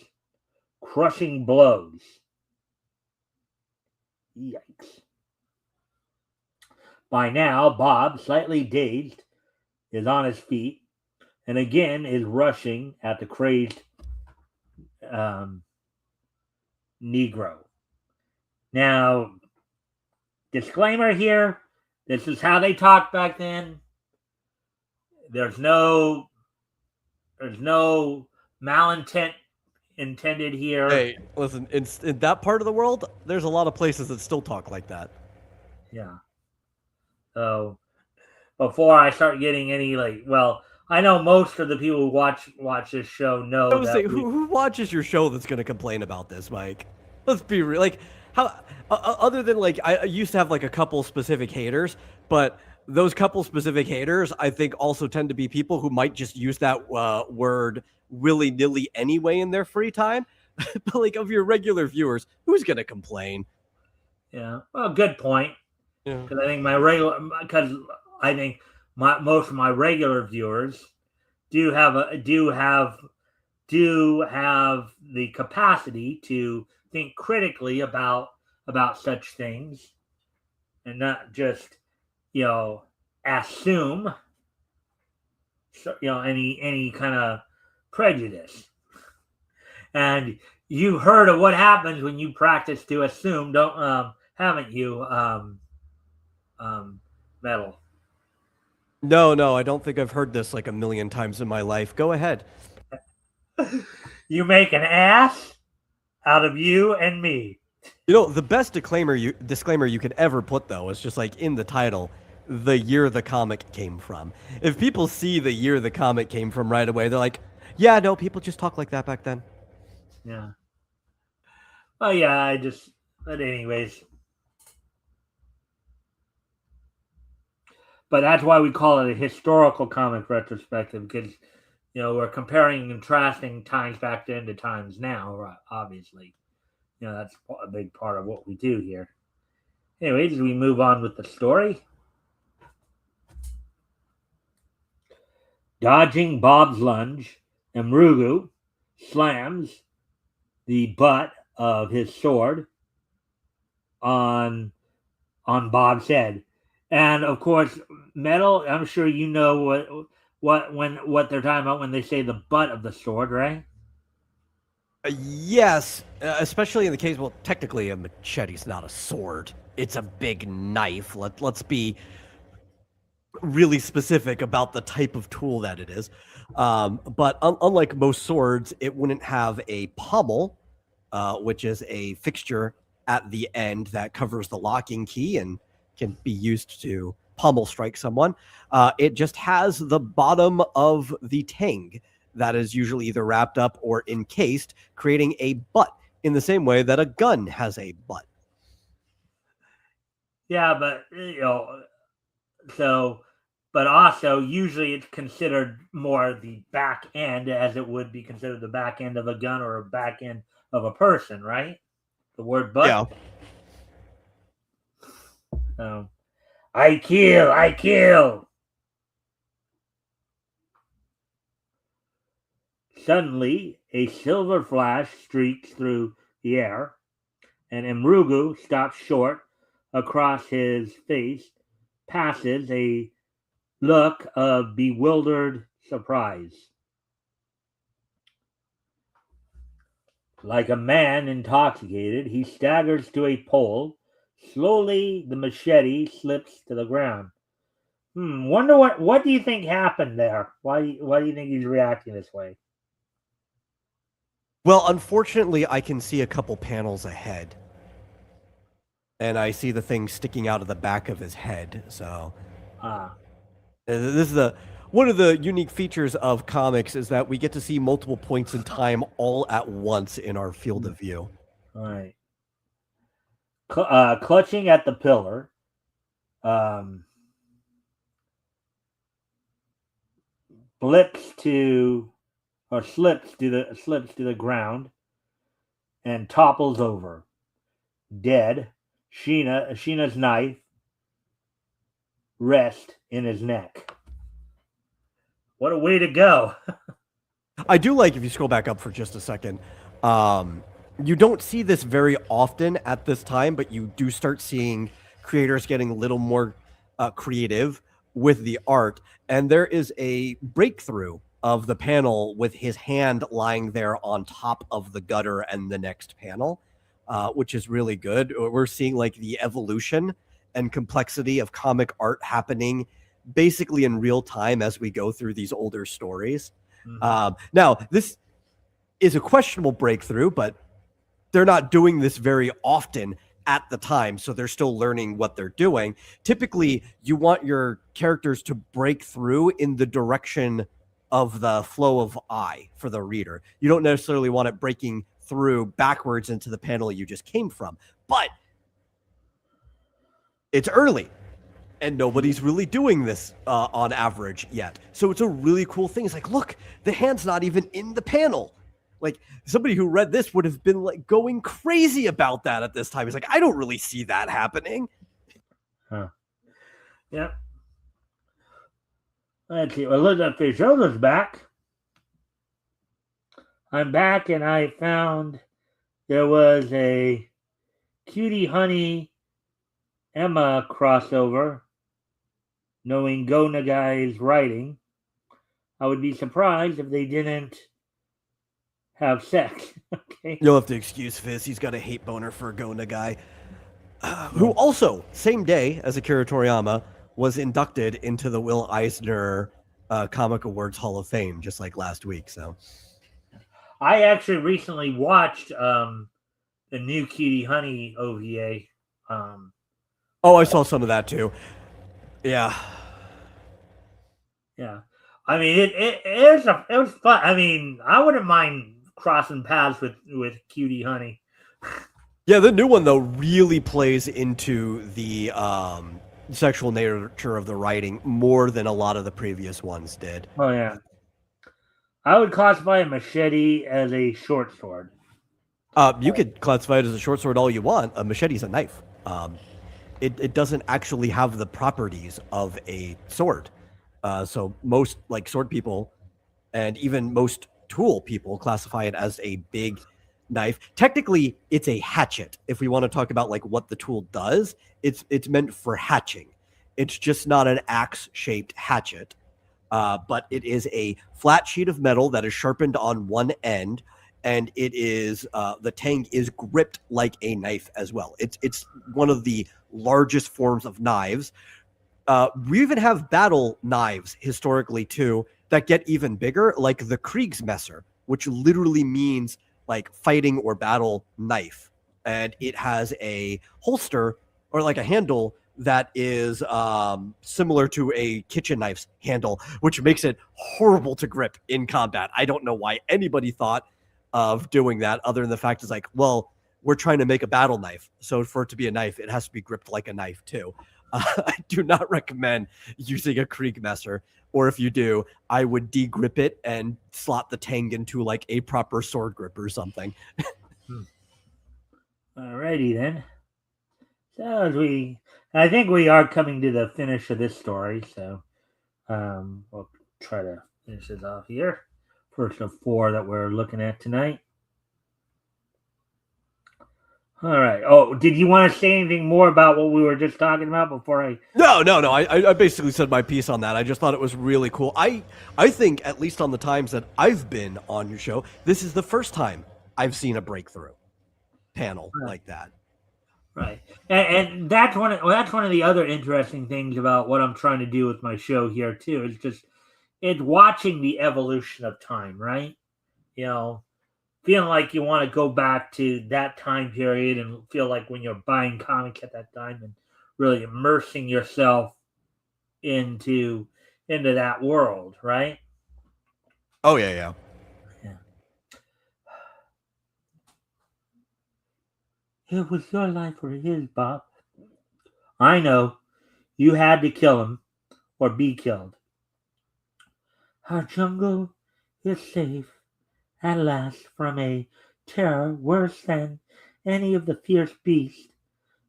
crushing blows. Yikes. By now, Bob, slightly dazed, is on his feet and again is rushing at the crazed Negro. Now, disclaimer here, this is how they talked back then. There's no malintent intended here. Hey, listen, in that part of the world, there's a lot of places that still talk like that. Yeah. So before I start getting any I know most of the people who watch this show know I was saying, who watches your show that's going to complain about this, Mike? Let's be real. Like, how other than like I used to have like a couple specific haters, but those couple specific haters, I think, also tend to be people who might just use that word willy-nilly anyway in their free time. But like, of your regular viewers, who's going to complain? Yeah, well, good point. Yeah. Because I think most of my regular viewers do have the capacity to think critically about such things and not just assume any kind of prejudice. And you've heard of what happens when you practice to assume, haven't you, Metal? No, I don't think I've heard this like a million times in my life. Go ahead. You make an ass out of you and me. You know, the best disclaimer you could ever put, though, is just like in the title, the year the comic came from. If people see the year the comic came from right away, they're like, yeah, no, people just talk like that back then. Yeah. Well, yeah, but anyways. But that's why we call it a historical comic retrospective, because, we're comparing and contrasting times back then to times now, right? Obviously. That's a big part of what we do here. Anyways, we move on with the story. Dodging Bob's lunge, Mrugu slams the butt of his sword on Bob's head. And of course, Metal, I'm sure you know what they're talking about when they say the butt of the sword, right? Yes, especially in the case, well, technically a machete's not a sword. It's a big knife. Let's be really specific about the type of tool that it is. But unlike most swords, it wouldn't have a pommel, which is a fixture at the end that covers the locking key and can be used to pommel strike someone. It just has the bottom of the tang that is usually either wrapped up or encased, creating a butt in the same way that a gun has a butt. Yeah, but but also usually it's considered more the back end, as it would be considered the back end of a gun or a back end of a person, right? The word butt. Yeah. I kill. Suddenly, a silver flash streaks through the air, and Mrugu stops short. Across his face passes a look of bewildered surprise. Like a man intoxicated, he staggers to a pole. Slowly, the machete slips to the ground. Wonder what do you think happened there? Why do you think he's reacting this way? Well, unfortunately, I can see a couple panels ahead. And I see the thing sticking out of the back of his head. So, this is one of the unique features of comics is that we get to see multiple points in time all at once in our field of view. All right. Clutching at the pillar, um, blips to or slips to the ground and topples over, dead. Sheena's knife rests in his neck. What a way to go! I do like, if you scroll back up for just a second, you don't see this very often at this time, but you do start seeing creators getting a little more creative with the art. And there is a breakthrough of the panel with his hand lying there on top of the gutter and the next panel, which is really good. We're seeing like the evolution and complexity of comic art happening basically in real time as we go through these older stories. Now, this is a questionable breakthrough, but they're not doing this very often at the time, so they're still learning what they're doing. Typically, you want your characters to break through in the direction of the flow of eye for the reader. You don't necessarily want it breaking through backwards into the panel you just came from, but it's early. And nobody's really doing this on average yet. So it's a really cool thing. It's like, look, the hand's not even in the panel. Like, somebody who read this would have been like going crazy about that at this time. He's like, I don't really see that happening. Huh. Yeah. Let's see. Elizabeth Fisher's back. I'm back, and I found there was a Cutie Honey Emma crossover. Knowing Go Nagai's writing, I would be surprised if they didn't have sex. Okay. You'll have to excuse Fizz. He's got a hate boner for Go Nagai, who also, same day as Akira Toriyama, was inducted into the Will Eisner Comic Awards Hall of Fame, just like last week. So, I actually recently watched the new Cutie Honey OVA. oh, I saw some of that too. Yeah. Yeah. I mean, it was fun. I mean, I wouldn't mind crossing paths with Cutie Honey. Yeah, the new one though really plays into the sexual nature of the writing more than a lot of the previous ones did. Oh yeah. I would classify a machete as a short sword. You could classify it as a short sword all you want. A machete's a knife. It doesn't actually have the properties of a sword. So most like sword people and even most tool people classify it as a big knife. Technically, it's a hatchet. If we want to talk about like what the tool does, it's meant for hatching. It's just not an axe-shaped hatchet, but it is a flat sheet of metal that is sharpened on one end, and it is the tang is gripped like a knife as well. It's one of the largest forms of knives. We even have battle knives historically too that get even bigger, like the Kriegsmesser, which literally means like fighting or battle knife, and it has a holster or like a handle that is similar to a kitchen knife's handle, which makes it horrible to grip in combat. I don't know why anybody thought of doing that, other than the fact is like, well, we're trying to make a battle knife, so for it to be a knife, it has to be gripped like a knife too. I do not recommend using a Kriegmesser, or if you do, I would degrip it and slot the tang into like a proper sword grip or something. Alrighty then. So I think we are coming to the finish of this story. So we'll try to finish this off here. First of 4 that we're looking at tonight. All right. Oh, did you want to say anything more about what we were just talking about before I? No. I basically said my piece on that. I just thought it was really cool. I think, at least on the times that I've been on your show, this is the first time I've seen a breakthrough panel like that. Right, and that's one of the other interesting things about what I'm trying to do with my show here too. It's watching the evolution of time, right? You know, feeling like you want to go back to that time period and feel like when you're buying comics at that time and really immersing yourself into that world, right? Oh yeah. It was your life or his, Bob. I know. You had to kill him or be killed. Our jungle is safe at last from a terror worse than any of the fierce beasts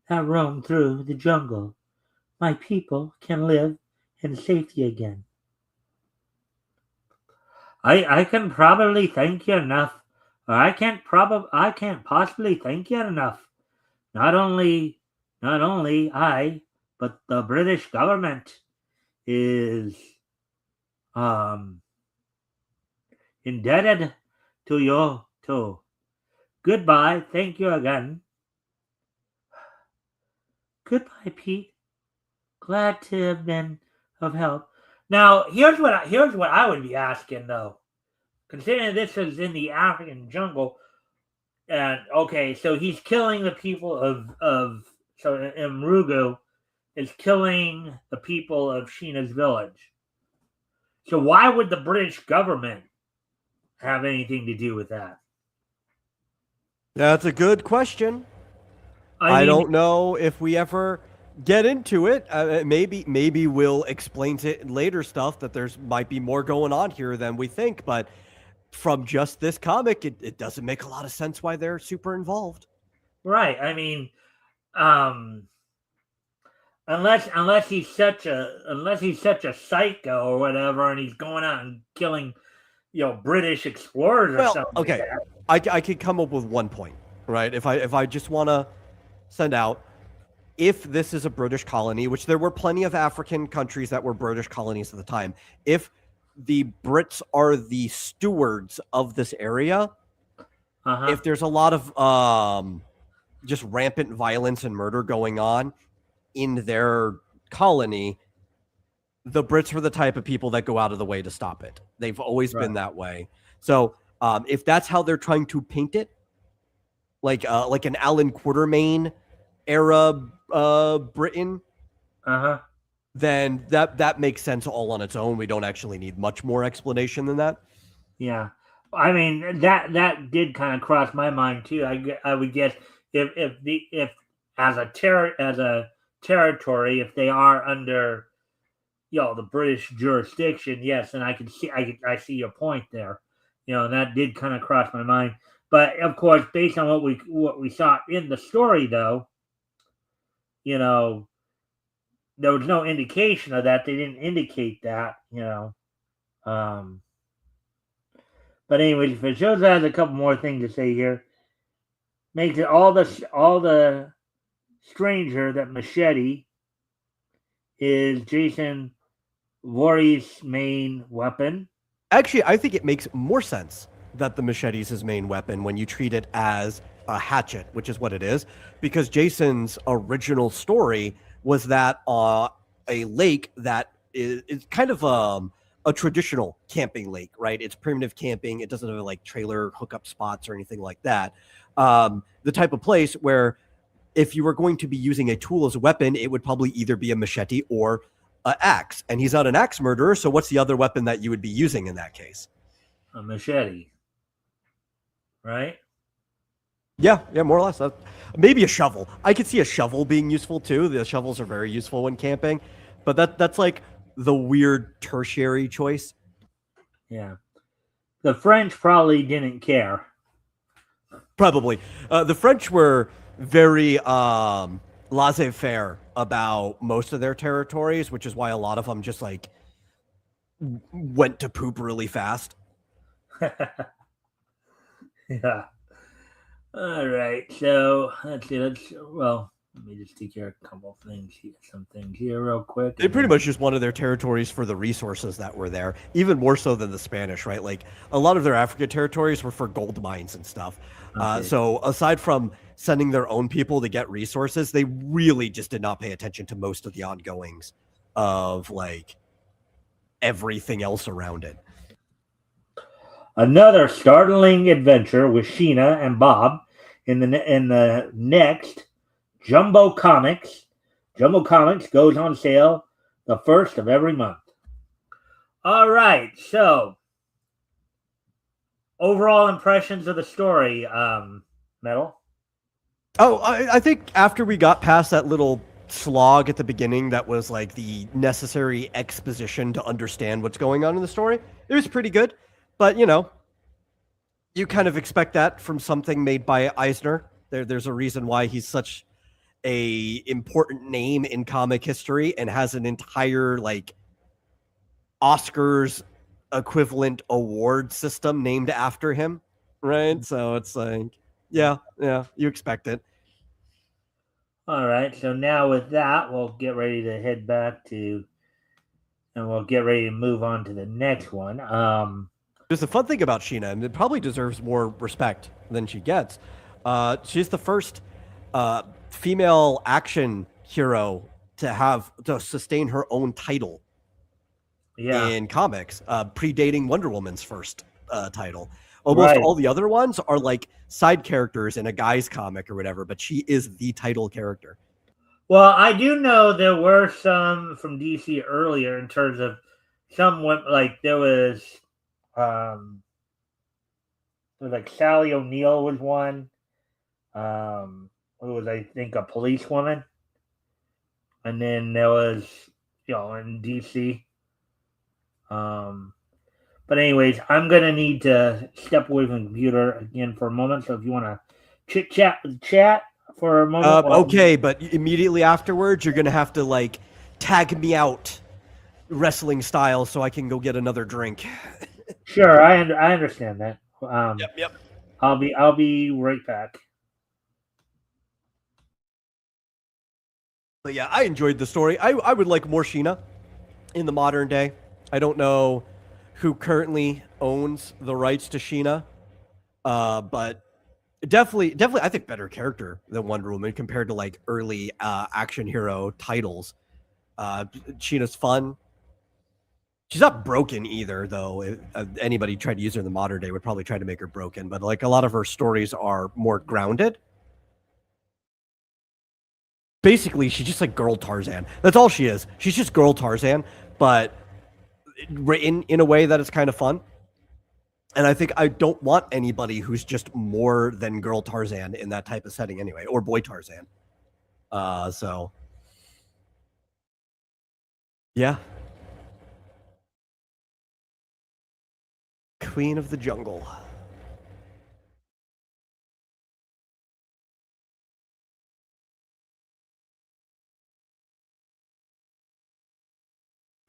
that roam through the jungle. My people can live in safety again. I can probably thank you enough. I can't possibly thank you enough. Not only I, but the British government is um indebted to you too. Goodbye. Thank you again. Goodbye, Pete. Glad to have been of help. Now, here's what I would be asking though. Considering this is in the African jungle, and okay, so he's killing the people of so Mrugu is killing the people of Sheena's village. So why would the British government have anything to do with that? That's a good question. I don't know if we ever get into it. Maybe we'll explain it in later stuff that there's might be more going on here than we think. But from just this comic, it doesn't make a lot of sense why they're super involved. Right. I mean, unless he's such a psycho or whatever, and he's going out and killing, British explorers or something. Okay, like that. I could come up with one point, right? If I just want to send out, if this is a British colony, which there were plenty of African countries that were British colonies at the time, if the Brits are the stewards of this area, if there's a lot of just rampant violence and murder going on in their colony, the Brits were the type of people that go out of the way to stop it. They've always been that way. So if that's how they're trying to paint it, like an Alan Quatermain era Britain, then that makes sense all on its own. We don't actually need much more explanation than that. Yeah, I mean that did kind of cross my mind too. I would guess if as a territory, if they are under the British jurisdiction, yes, and I see your point there. And that did kind of cross my mind. But of course, based on what we saw in the story, though, there was no indication of that. They didn't indicate that, But anyways, if it shows that, has a couple more things to say here. Makes it all the stranger that Machete is Jason Voorhees' main weapon. Actually, I think it makes more sense that the machete is his main weapon when you treat it as a hatchet, which is what it is, because Jason's original story was that a lake that is kind of a traditional camping lake, right? It's primitive camping. It doesn't have like trailer hookup spots or anything like that. The type of place where if you were going to be using a tool as a weapon, it would probably either be a machete or an axe. And he's not an axe murderer, so what's the other weapon that you would be using in that case? A machete, right? Yeah, more or less. Maybe a shovel. I could see a shovel being useful too. The shovels are very useful when camping, but that's like the weird tertiary choice. Yeah. The French probably didn't care. Probably. The French were very laissez-faire about most of their territories, which is why a lot of them just like went to poop really fast. Yeah. All right. So let's see. Let me just take care of a couple of things here. Some things here real quick. They pretty much just wanted their territories for the resources that were there, even more so than the Spanish, right? Like a lot of their African territories were for gold mines and stuff. Okay. So aside from sending their own people to get resources, they really just did not pay attention to most of the ongoings of like everything else around it. Another startling adventure with Sheena and Bob in the next Jumbo Comics. Jumbo Comics goes on sale the first of every month. All right, so overall impressions of the story, Metal. Oh, I think after we got past that little slog at the beginning that was like the necessary exposition to understand what's going on in the story. It was pretty good, but you kind of expect that from something made by Eisner. There's a reason why he's such a important name in comic history and has an entire like Oscars equivalent award system named after him, right? So it's like, yeah, you expect it. All right. So now with that, we'll get ready to head back to, and we'll get ready to move on to the next one. There's a fun thing about Sheena, and it probably deserves more respect than she gets. She's the first female action hero to sustain her own title Yeah. in comics, predating Wonder Woman's first title. Almost all the other ones are like side characters in a guy's comic or whatever, but she is the title character. Well, I do know there were some from DC earlier in terms of some like there was like Sally O'Neill was one. Who was, I think, a policewoman, and then there was in DC. But anyways, I'm gonna need to step away from the computer again for a moment. So if you want to chit chat with the chat for a moment, okay, but immediately afterwards, you're gonna have to like tag me out, wrestling style, so I can go get another drink. Sure, I understand that. Yep. I'll be right back. But yeah, I enjoyed the story. I would like more Sheena in the modern day. I don't know who currently owns the rights to Sheena, but definitely, I think better character than Wonder Woman compared to like early action hero titles. Sheena's fun. She's not broken either, though. If anybody tried to use her in the modern day would probably try to make her broken, but like a lot of her stories are more grounded. Basically, she's just like girl Tarzan. That's all she is. She's just girl Tarzan, but in a way that is kind of fun. And I think I don't want anybody who's just more than girl Tarzan in that type of setting anyway, or boy Tarzan. So yeah. Queen of the Jungle.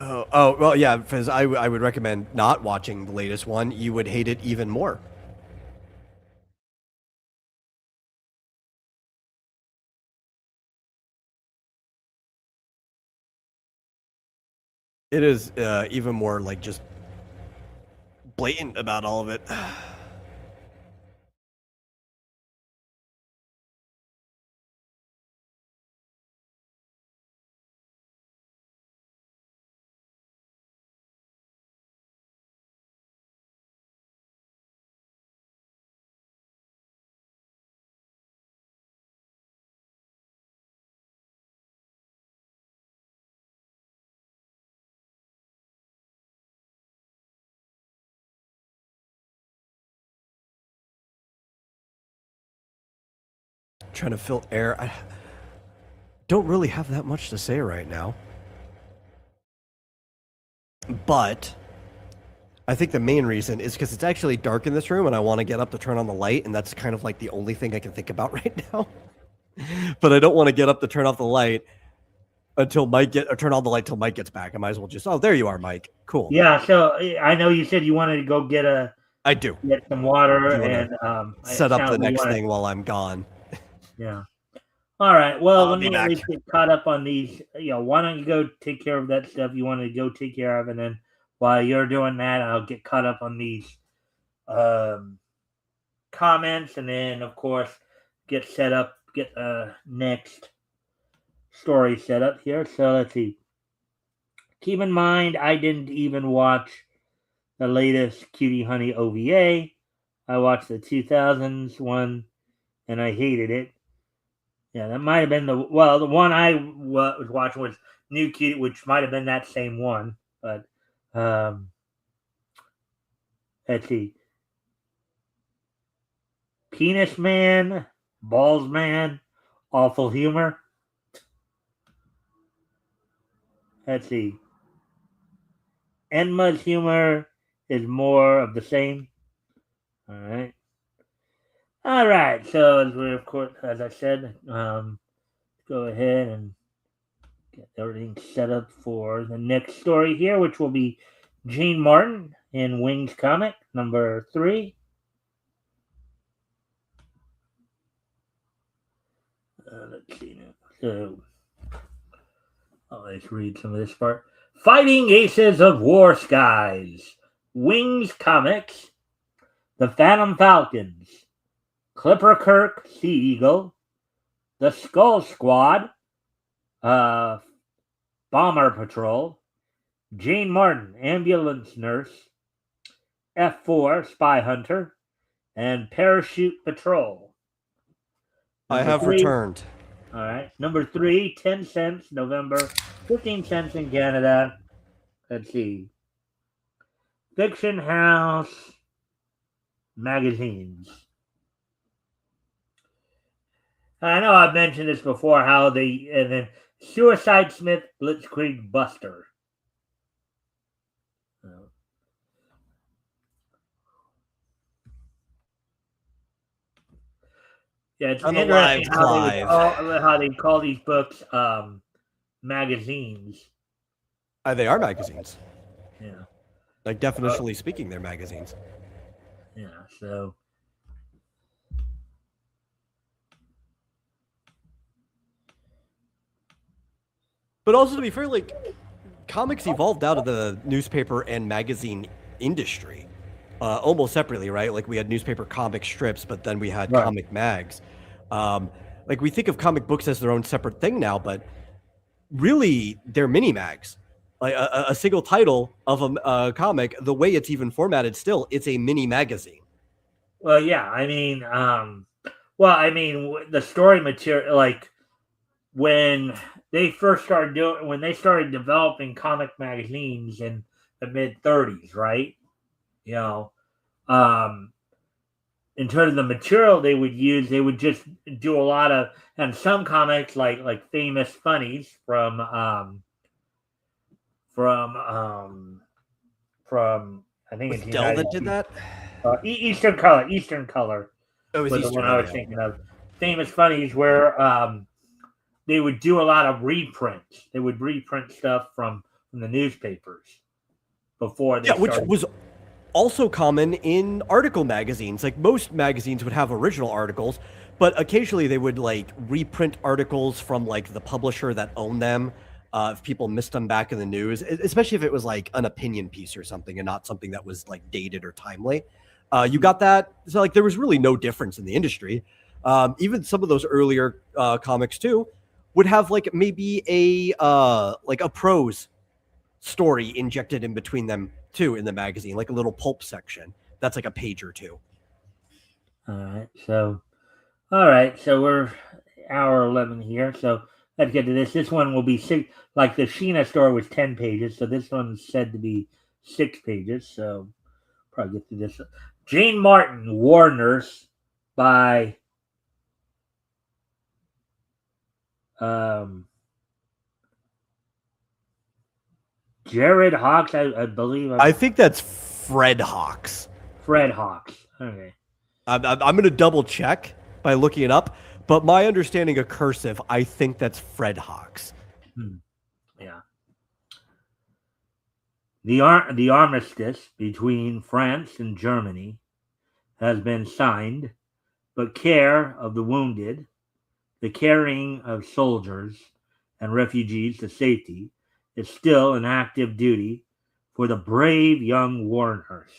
Oh, well, yeah, because I would recommend not watching the latest one. You would hate it even more. It is even more like just blatant about all of it. Trying to fill air. I don't really have that much to say right now. But I think the main reason is because it's actually dark in this room and I want to get up to turn on the light, and that's kind of like the only thing I can think about right now. But I don't want to get up to turn off the light until turn on the light till Mike gets back. I might as well just, there you are, Mike. Cool. Yeah, so I know you said you wanted to go get I do. Get some water and set up the next thing while I'm gone. Yeah. All right. Well, let me at least get caught up on these. Why don't you go take care of that stuff you want to go take care of, and then while you're doing that, I'll get caught up on these comments, and then of course get next story set up here. So let's see. Keep in mind, I didn't even watch the latest Cutie Honey OVA. I watched the 2000s one, and I hated it. Yeah, that might have been the one I was watching was New Cutie, which might have been that same one. But let's see. Penis Man, Balls Man, Awful Humor. Let's see. Enma's humor is more of the same. All right. All right. So as we, of course, as I said, go ahead and get everything set up for the next story here, which will be Gene Martin in Wings comic number 3. Let's see now. So, let's read some of this part. Fighting Aces of War Skies, Wings Comics, The Phantom Falcons, Clipper Kirk Sea Eagle, The Skull Squad, Bomber Patrol, Jane Martin, Ambulance Nurse, F4, Spy Hunter, and Parachute Patrol. I have returned. All right. Number 3, 10 cents, November, 15 cents in Canada. Let's see. Fiction House magazines. I know I've mentioned this before, how they, and then Suicide Smith, Blitzkrieg Buster. Yeah, it's interesting how they call these books magazines. They are magazines. Yeah. Like, definitionally speaking, they're magazines. Yeah, so. But also, to be fair, like, comics evolved out of the newspaper and magazine industry almost separately, right? Like, we had newspaper comic strips, but then we had comic mags. Like, we think of comic books as their own separate thing now, but really, they're mini mags. Like, a single title of a comic, the way it's even formatted still, it's a mini magazine. Well, yeah, I mean, the story material, like, when they started developing comic magazines in the mid 30s, right? You know, in terms of the material they would use, they would just do a lot of, and some comics like Famous Funnies from I think Was it's Dell that did that? Eastern Color. Oh, it was the one Eastern, I was thinking of. Famous Funnies, where they would do a lot of reprints. They would reprint stuff from the newspapers before they which was also common in article magazines. Like, most magazines would have original articles, but occasionally they would like reprint articles from like the publisher that owned them. If people missed them back in the news, especially if it was like an opinion piece or something and not something that was like dated or timely. You got that. So like there was really no difference in the industry. Even some of those earlier comics too would have like maybe a prose story injected in between them too in the magazine, like a little pulp section. That's like a page or two. All right. So we're hour 11 here. So let's get to this. This one will be 6. Like the Sheena story was 10 pages, so this one's said to be 6 pages. So probably get to this. Jane Martin, War Nurse, by Jared Hawks, I believe. I think that's Fred Hawks. Fred Hawks. Okay. I'm going to double check by looking it up, but my understanding of cursive, I think that's Fred Hawks. Yeah. The armistice between France and Germany has been signed, but care of the wounded, the carrying of soldiers and refugees to safety is still an active duty for the brave young war nurse.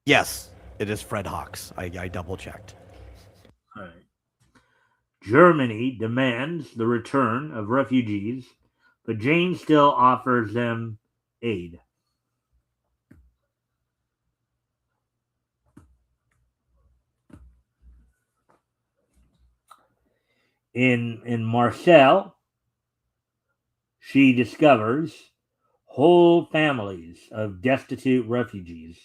Yes, it is Fred Hawks. I double checked. All right. Germany demands the return of refugees, but Jane still offers them aid. In Marseille, she discovers whole families of destitute refugees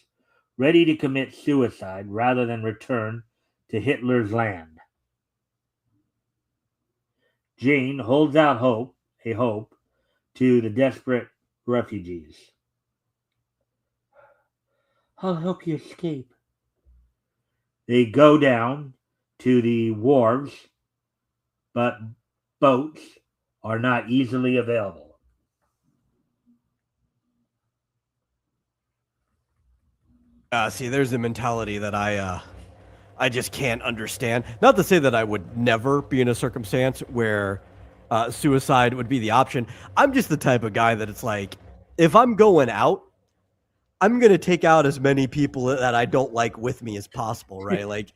ready to commit suicide rather than return to Hitler's land. Jane holds out hope, to the desperate refugees. I'll help you escape. They go down to the wharves, but boats are not easily available. See, there's a mentality that I just can't understand. Not to say that I would never be in a circumstance where suicide would be the option. I'm just the type of guy that it's like, if I'm going out, I'm gonna take out as many people that I don't like with me as possible, right? like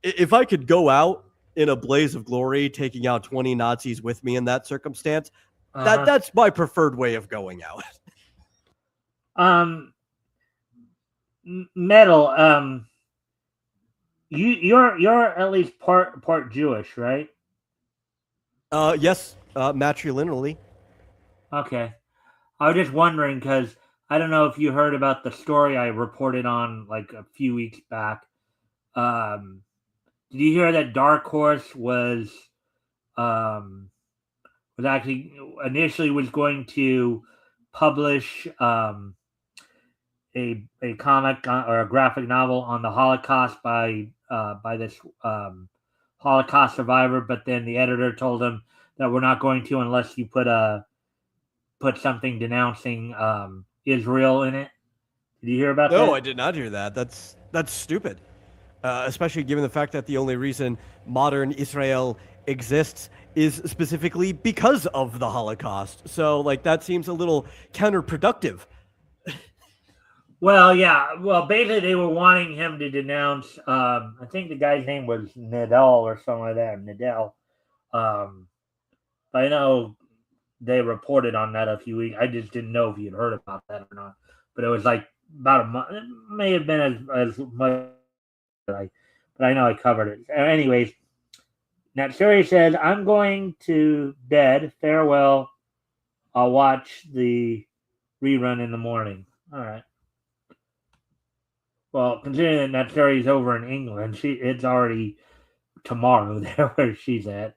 if I could go out in a blaze of glory, taking out 20 Nazis with me in that circumstance, that's my preferred way of going out. Metal. You're at least part Jewish, right? Yes, matrilineally. Okay. I was just wondering because I don't know if you heard about the story I reported on like a few weeks back. Did you hear that Dark Horse was actually initially was going to publish a comic or a graphic novel on the Holocaust by this Holocaust survivor, but then the editor told him that we're not going to unless you put something denouncing Israel in it. Did you hear about that? No, I did not hear that. That's stupid. Especially given the fact that the only reason modern Israel exists is specifically because of the Holocaust. So, like, that seems a little counterproductive. Well, yeah. Well, basically, they were wanting him to denounce. I think the guy's name was Nadal or something like that. Nadal. I know they reported on that a few weeks. I just didn't know if you had heard about that or not. But it was like about a month. It may have been as much. But I know I covered it. Anyways, Natsuri says, I'm going to bed. Farewell. I'll watch the rerun in the morning. All right. Well, considering that Natsuri's over in England, it's already tomorrow there where she's at.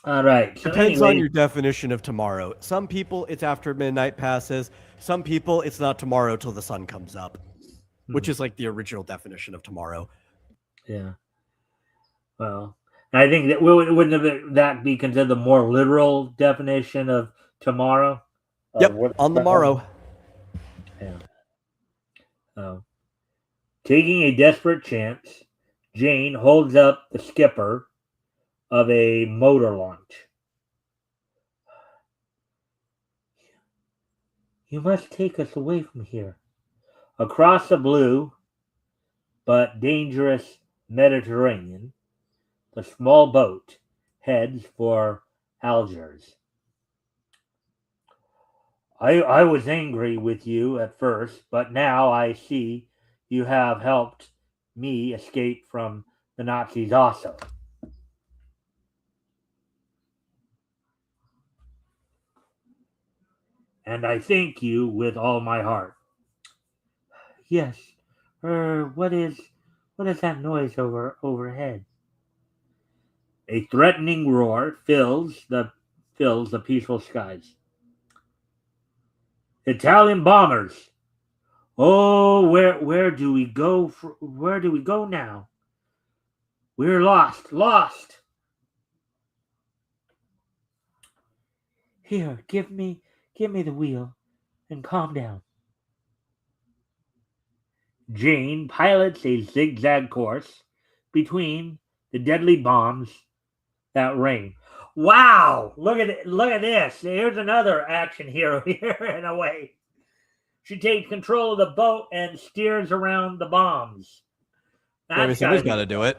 All right. So Depends on your definition of tomorrow. Some people, it's after midnight passes. Some people, it's not tomorrow till the sun comes up, which is like the original definition of tomorrow. Yeah. Well, I think that wouldn't that be considered the more literal definition of tomorrow? Yep, on the morrow. Yeah. Taking a desperate chance, Jane holds up the skipper of a motor launch. You must take us away from here. Across the blue but dangerous Mediterranean, the small boat heads for Algiers. I was angry with you at first, but now I see you have helped me escape from the Nazis also. And I thank you with all my heart. Yes. What is that noise overhead? A threatening roar fills the peaceful skies. Italian bombers. Oh, where do we go? Where do we go now? We're lost. Here, give me the wheel and calm down. Jane pilots a zigzag course between the deadly bombs that rain. Wow! Look at this. Here's another action hero here in a way. She takes control of the boat and steers around the bombs. Somebody's got to do it.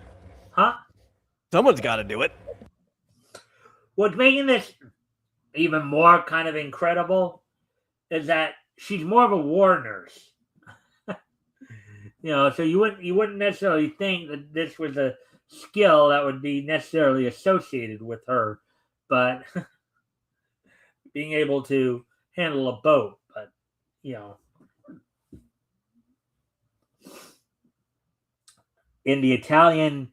Huh? Someone's got to do it. What's making this even more kind of incredible is that she's more of a war nurse. So you wouldn't necessarily think that this was a skill that would be necessarily associated with her, but being able to handle a boat. But in the Italian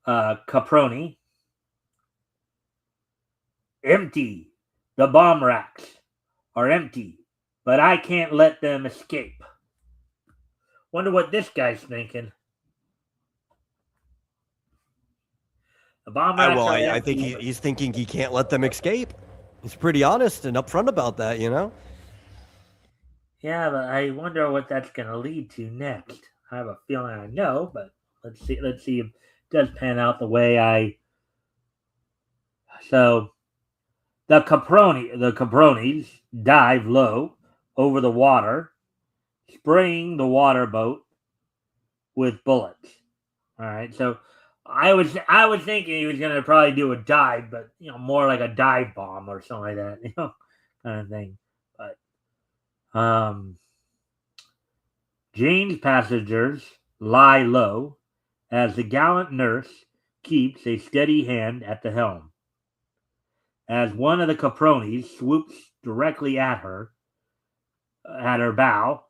Caproni, Empty. The bomb racks are empty, but I can't let them escape. Wonder what this guy's thinking. The bomb racks are I think empty. he's thinking he can't let them escape. He's pretty honest and upfront about that, you know? Yeah, but I wonder what that's going to lead to next. I have a feeling I know, but let's see. Let's see if it does pan out the way I. So the capronis dive low over the water, spraying the water boat with bullets. All right, so I was thinking he was going to probably do a dive, but more like a dive bomb or something like that, kind of thing. But Jane's passengers lie low as the gallant nurse keeps a steady hand at the helm. As one of the capronis swoops directly at her bow,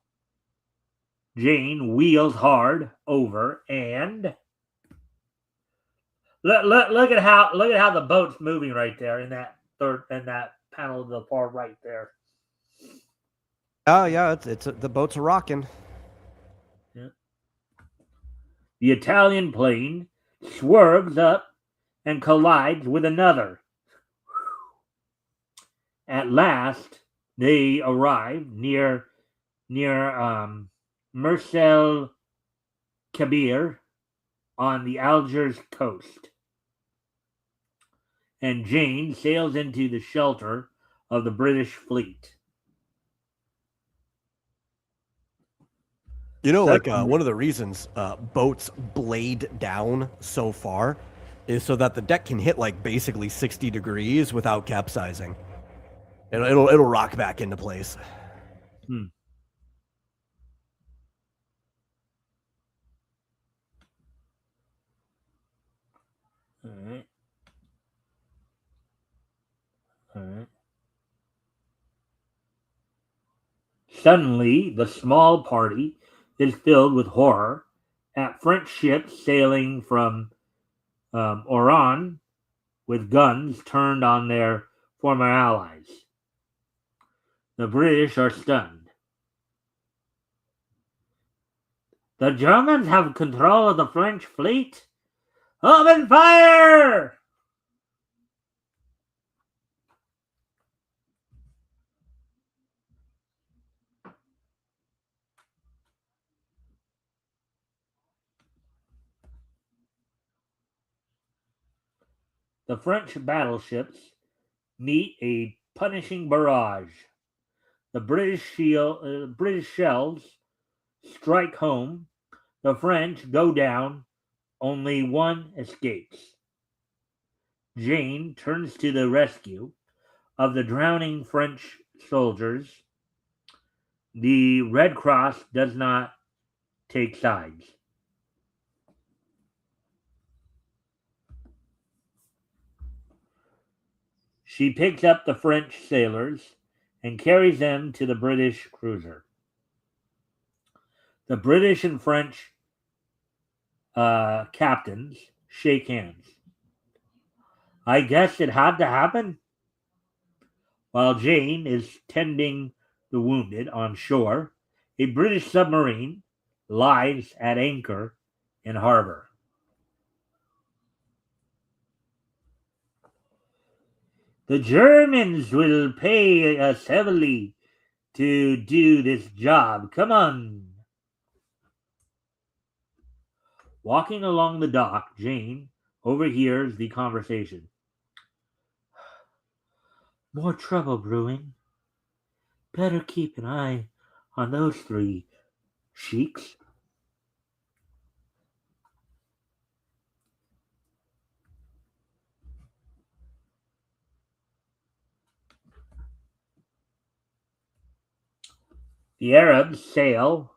Jane wheels hard over and look at how the boat's moving right there in that panel of the far right there. Oh yeah, it's the boat's a rocking. Yeah. The Italian plane swerves up and collides with another. At last, they arrive near Mersel Kabir on the Algiers coast, and Jane sails into the shelter of the British fleet. You know, like one of the reasons boats blade down so far is so that the deck can hit like basically 60 degrees without capsizing. It'll rock back into place. All right. All right. Suddenly, the small party is filled with horror at French ships sailing from Oran with guns turned on their former allies. The British are stunned. The Germans have control of the French fleet? Open fire! The French battleships meet a punishing barrage. The British shells strike home. The French go down. Only one escapes. Jane turns to the rescue of the drowning French soldiers. The Red Cross does not take sides. She picks up the French sailors and carries them to the British cruiser. The British and French captains shake hands. I guess it had to happen. While Jane is tending the wounded on shore, a British submarine lies at anchor in harbor. The Germans will pay us heavily to do this job. Come on. Walking along the dock, Jane overhears the conversation. More trouble brewing. Better keep an eye on those three sheiks. The Arabs sail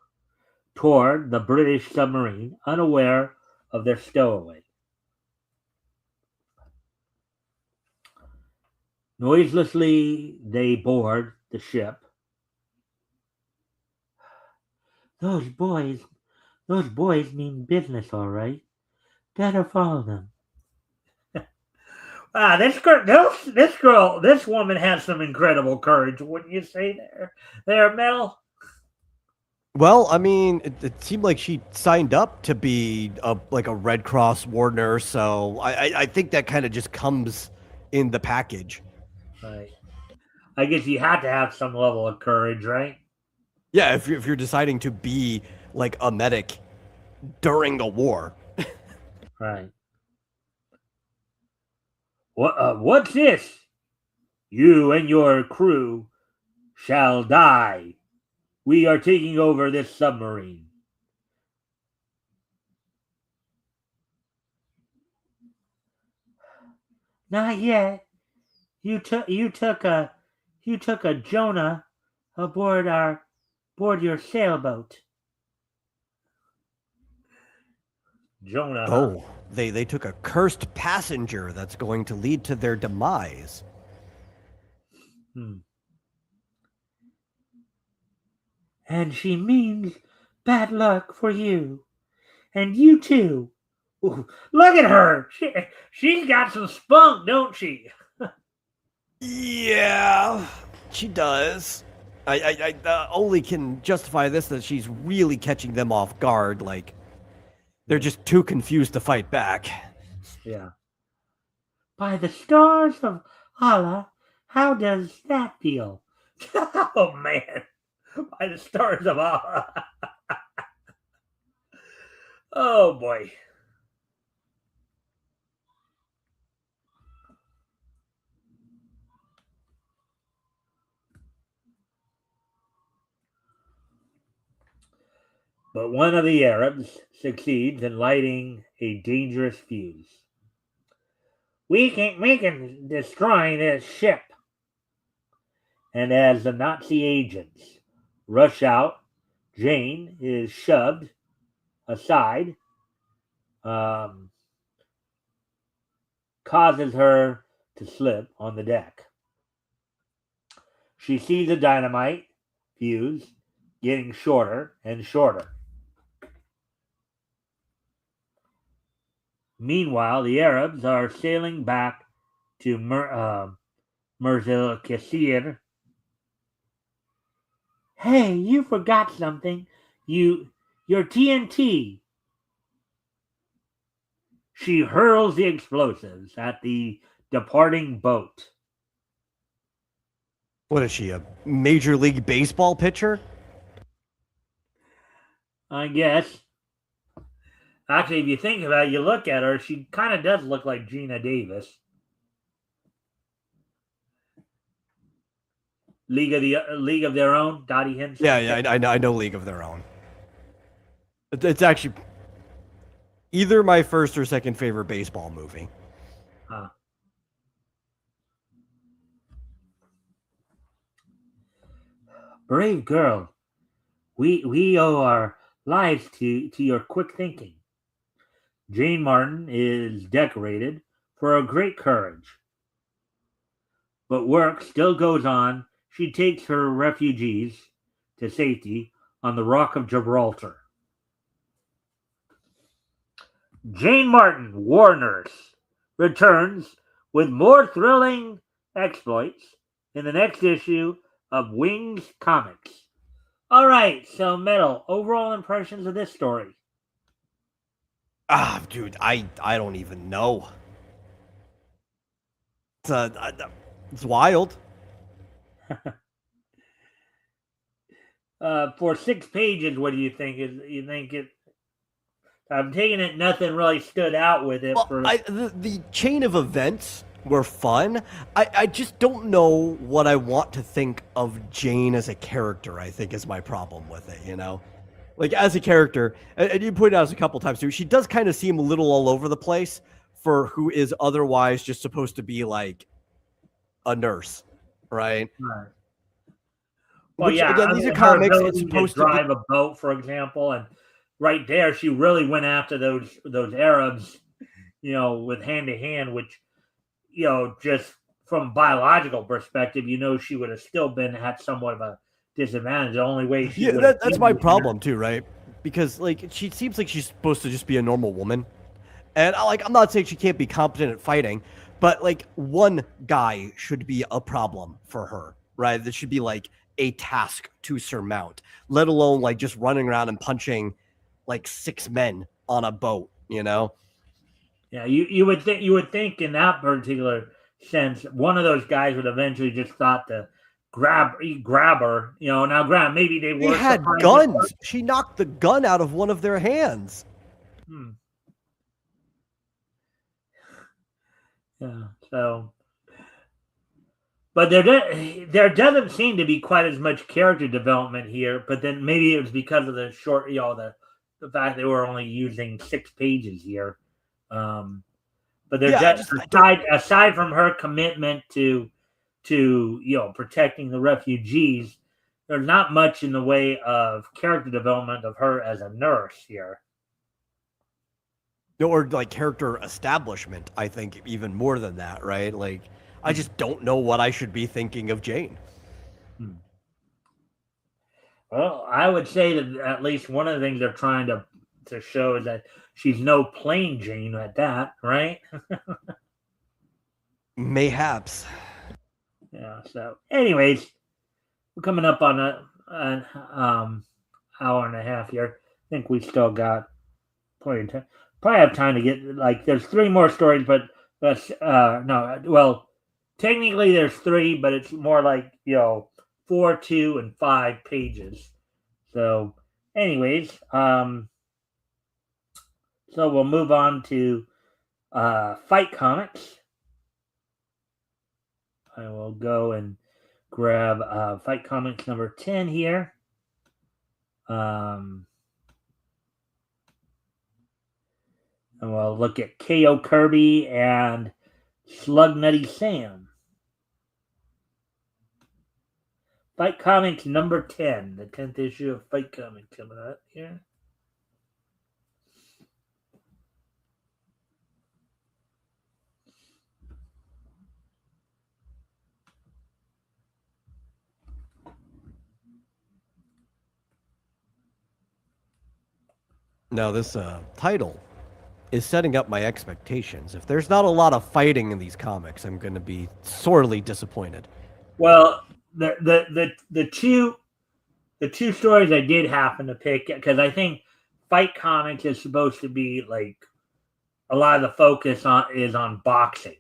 toward the British submarine, unaware of their stowaway. Noiselessly, they board the ship. Those boys mean business, all right. Better follow them. This woman has some incredible courage, wouldn't you say? There, Metal. Well, I mean, it seemed like she signed up to be a Red Cross war nurse, so I think that kind of just comes in the package. Right. I guess you had to have some level of courage, right? Yeah, if you're deciding to be like a medic during a war. Right. What's this? You and your crew shall die. We are taking over this submarine. Not yet. You took a Jonah aboard your sailboat. Jonah. Oh, they took a cursed passenger that's going to lead to their demise. And she means bad luck for you. And you too. Ooh, look at her. She's got some spunk, don't she? Yeah, she does. I only can justify this that she's really catching them off guard. Like, they're just too confused to fight back. Yeah. By the stars of Allah, how does that feel? Oh, man. By the stars of Allah. Oh, boy. But one of the Arabs succeeds in lighting a dangerous fuse. We can destroy this ship. And as the Nazi agents rush out, Jane is shoved aside, causes her to slip on the deck. She sees the dynamite fuse getting shorter and shorter. Meanwhile, the Arabs are sailing back to Merzil-Kassir. Hey, you forgot something. Your TNT. She hurls the explosives at the departing boat. What is she, a Major League Baseball pitcher? I guess. Actually, if you think about it, you look at her, she kind of does look like Gina Davis. League of Their Own, Dottie Henson. Yeah, I know League of Their Own. It's actually either my first or second favorite baseball movie. Brave girl. We owe our lives to your quick thinking. Jane Martin is decorated for her great courage. But work still goes on. She takes her refugees to safety on the Rock of Gibraltar. Jane Martin, war nurse, returns with more thrilling exploits in the next issue of Wings Comics. All right, so Metal, overall impressions of this story. Dude, I don't even know. It's wild. For 6 pages, what do you think? I'm taking it. Nothing really stood out with it. Well, the chain of events were fun. I just don't know what I want to think of Jane as a character, I think is my problem with it, you know? Like, as a character, and you pointed out a couple times too, she does kind of seem a little all over the place for who is otherwise just supposed to be like a nurse, right? Right. Well, Which, yeah, again, these are comics. It's supposed to drive a boat, for example, and right there, she really went after those Arabs, with hand to hand, which, just from a biological perspective, she would have still been at somewhat of a disadvantage. The only way she that's my problem too, right? Because like she seems like she's supposed to just be a normal woman, and I'm not saying she can't be competent at fighting, But like one guy should be a problem for her, right? This should be like a task to surmount, let alone like just running around and punching like 6 men on a boat, you know? Yeah, you would think in that particular sense, one of those guys would eventually just thought to grab her. Now grab maybe they They were had surprised at guns. She knocked the gun out of one of their hands. Hmm. Yeah. So, but there doesn't seem to be quite as much character development here. But then maybe it was because of the short, the fact they were only using 6 pages here. But they're Yeah, just aside from her commitment to protecting the refugees, there's not much in the way of character development of her as a nurse here. or like character establishment, I think even more than that, right? Like I just don't know what I should be thinking of Jane. Well, I would say that at least one of the things they're trying to show is that she's no plain Jane at that, right? Mayhaps. Yeah. So, anyways, we're coming up on an hour and a half here. I think we still got plenty of time. Probably have time to get there's 3 more stories, but no. Well, technically there's 3, but it's more like 4, 2, and 5 pages. So, anyways, so we'll move on to Fight Comics. I will go and grab Fight Comics number 10 here. And we'll look at K.O. Kirby and Slug Nutty Sam. Fight Comics number 10, the 10th issue of Fight Comics coming out here. Now this title is setting up my expectations. If there's not a lot of fighting in these comics, I'm going to be sorely disappointed. Well, the two stories I did happen to pick, because I think Fight Comics is supposed to be like a lot of the focus is on boxing,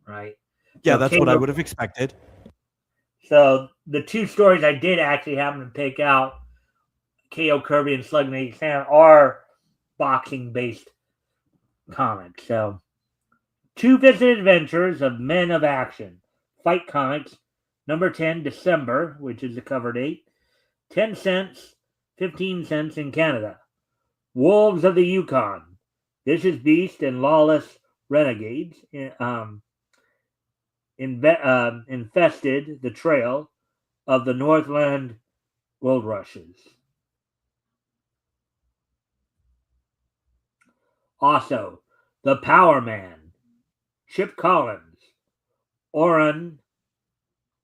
right? Yeah, So that's what I would have expected. So the 2 stories I did actually happen to pick out, K.O. Kirby and Slug Nutty Sam, are boxing based comics. So 2 Visit Adventures of Men of Action, Fight Comics, number 10, December, which is the cover date, 10 cents, 15 cents in Canada. Wolves of the Yukon, Vicious Beast and Lawless Renegades infested the trail of the Northland gold rushes. Also, The Power Man, Chip Collins, Oren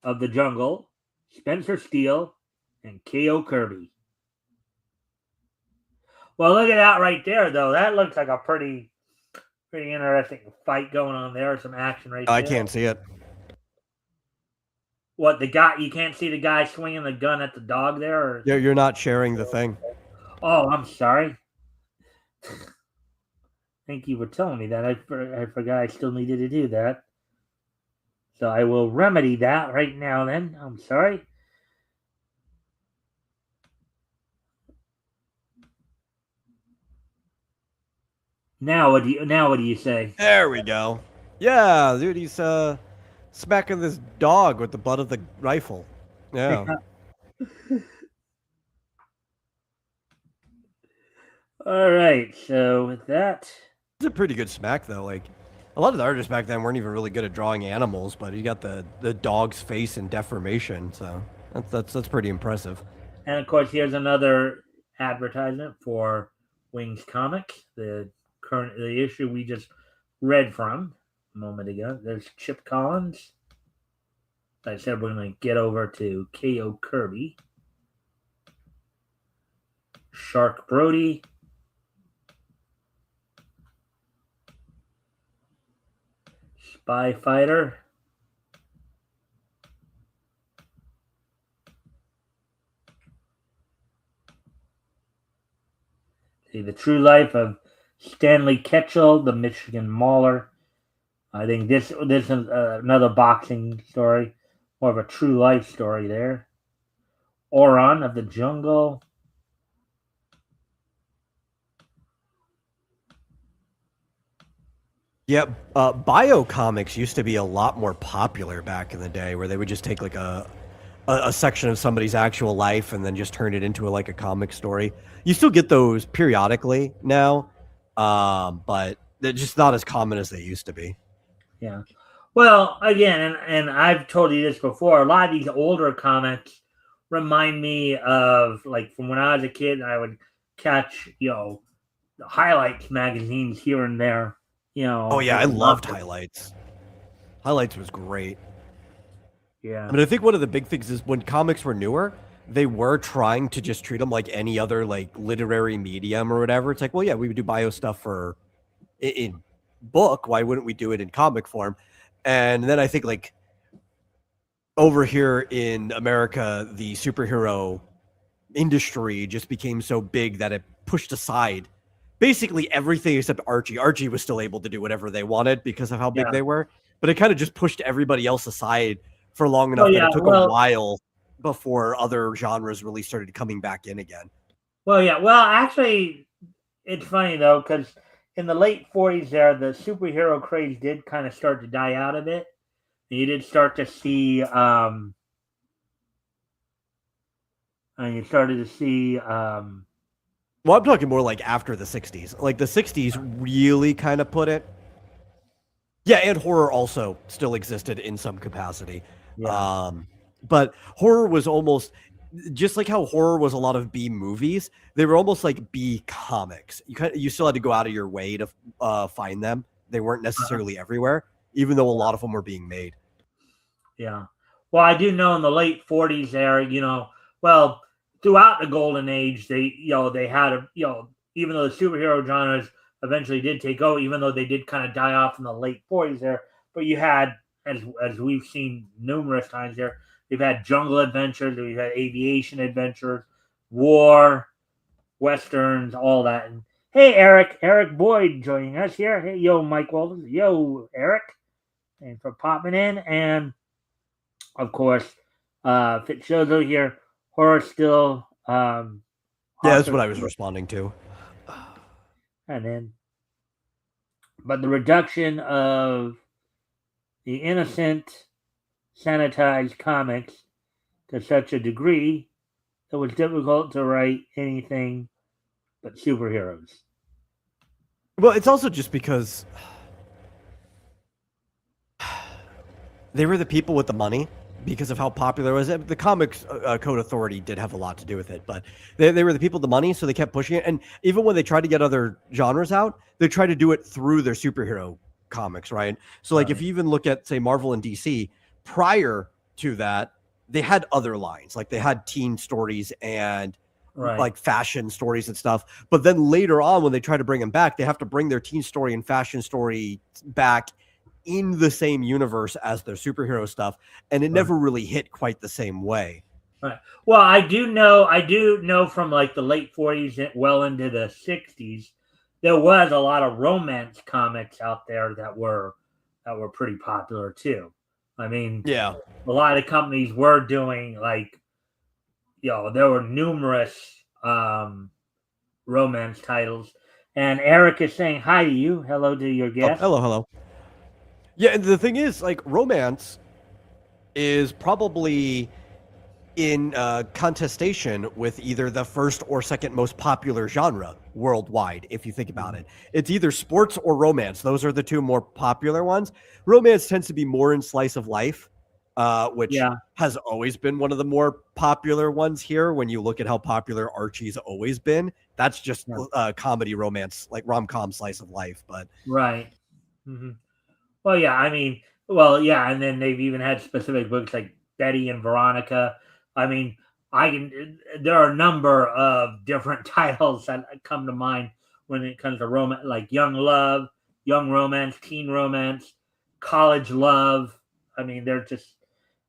of the Jungle, Spencer Steele, and K.O. Kirby. Well, look at that right there, though. That looks like a pretty interesting fight going on there. Some action right there. I can't see it. What, the guy? You can't see the guy swinging the gun at the dog there? Or? You're not sharing the thing. Oh, I'm sorry. Thank you for telling me that. I forgot I still needed to do that. So I will remedy that right now then. I'm sorry. Now what do you say? There we go. Yeah, dude, he's smacking this dog with the butt of the rifle. Yeah. All right. So with that, It's a pretty good smack though. Like a lot of the artists back then weren't even really good at drawing animals, but he got the dog's face in deformation, so that's pretty impressive. and of course, here's another advertisement for Wings Comics, the issue we just read from a moment ago. There's Chip Collins. Like I said, we're going to get over to K.O. Kirby, Shark Brody, Spy Fighter. See, The True Life of Stanley Ketchel, the Michigan Mauler. I think this is another boxing story, more of a true life story there. Oron of the Jungle. Yeah, bio comics used to be a lot more popular back in the day, where they would just take like a section of somebody's actual life and then just turn it into like a comic story. You still get those periodically now, but they're just not as common as they used to be. Yeah. Well, again, and I've told you this before, a lot of these older comics remind me of, like, from when I was a kid, I would catch, the highlights magazines here and there. Oh yeah, I loved Loved it. highlights. Highlights was great. Yeah. I mean, I think one of the big things is when comics were newer, they were trying to just treat them like any other like literary medium or whatever. It's like, well, yeah, we would do bio stuff for in book. Why wouldn't we do it in comic form? And then I think like over here in America, the superhero industry just became so big that it pushed aside basically everything except Archie. Archie was still able to do whatever they wanted because of how big Yeah. they were, but it kind of just pushed everybody else aside for long Well, enough that yeah. it took a Well, while before other genres really started coming back in again. well, yeah. Well, actually, it's funny though, because in the late '40s, there, the superhero craze did kind of start to die out a bit. You did start to see, and you started to see, Well, I'm talking more like after the 60s. Like the 60s really kind of put it. Yeah, and horror also still existed in some capacity. yeah, But horror was almost just like how horror was a lot of B movies. They were almost like B comics. You still had to go out of your way to find them. They weren't necessarily everywhere, even though a lot of them were being made. yeah. Well, I do know in the late '40s there, well, throughout the golden age, they had even though the superhero genres eventually did take over, even though they did kind of die off in the late '40s there, but you had, as we've seen numerous times there, we've had jungle adventures, we've had aviation adventures, war, westerns, all that. And hey, Eric Boyd joining us here. Hey, yo, Mike Walters, yo, Eric, and for popping in. And of course, Fitzjozo here. Horror still Yeah, that's awesome. what I was responding to. And then, but the reduction of the innocent, sanitized comics to such a degree, it was difficult to write anything but superheroes. Well, it's also just because they were the people with the money because of how popular it was. The Comics Code Authority did have a lot to do with it, but they were the people with the money, so they kept pushing it. And even when they tried to get other genres out, they tried to do it through their superhero comics, right? So, like, if you even look at, say, Marvel and DC, prior to that, they had other lines. Like, they had teen stories and like fashion stories and stuff. But then later on, when they try to bring them back, they have to bring their teen story and fashion story back in the same universe as their superhero stuff, and it never really hit quite the same way. Right. Well, I do know from like the late '40s and well into the '60s, there was a lot of romance comics out there that were pretty popular too. I mean, Yeah. a lot of companies were doing, like, there were numerous romance titles. And Eric is saying hi to you. Hello to your guest. Oh, hello. Yeah, and the thing is, like, romance is probably in contestation with either the first or second most popular genre worldwide, if you think about it. It's either sports or romance. Those are the two more popular ones. Romance tends to be more in slice of life, which has always been one of the more popular ones here. When you look at how popular Archie's always been, that's just comedy romance, like rom-com slice of life. But right. Mm-hmm. Well, yeah, I mean, and then they've even had specific books like Betty and Veronica. I mean, there are a number of different titles that come to mind when it comes to romance, like young love, young romance, teen romance. college love. I mean, they're just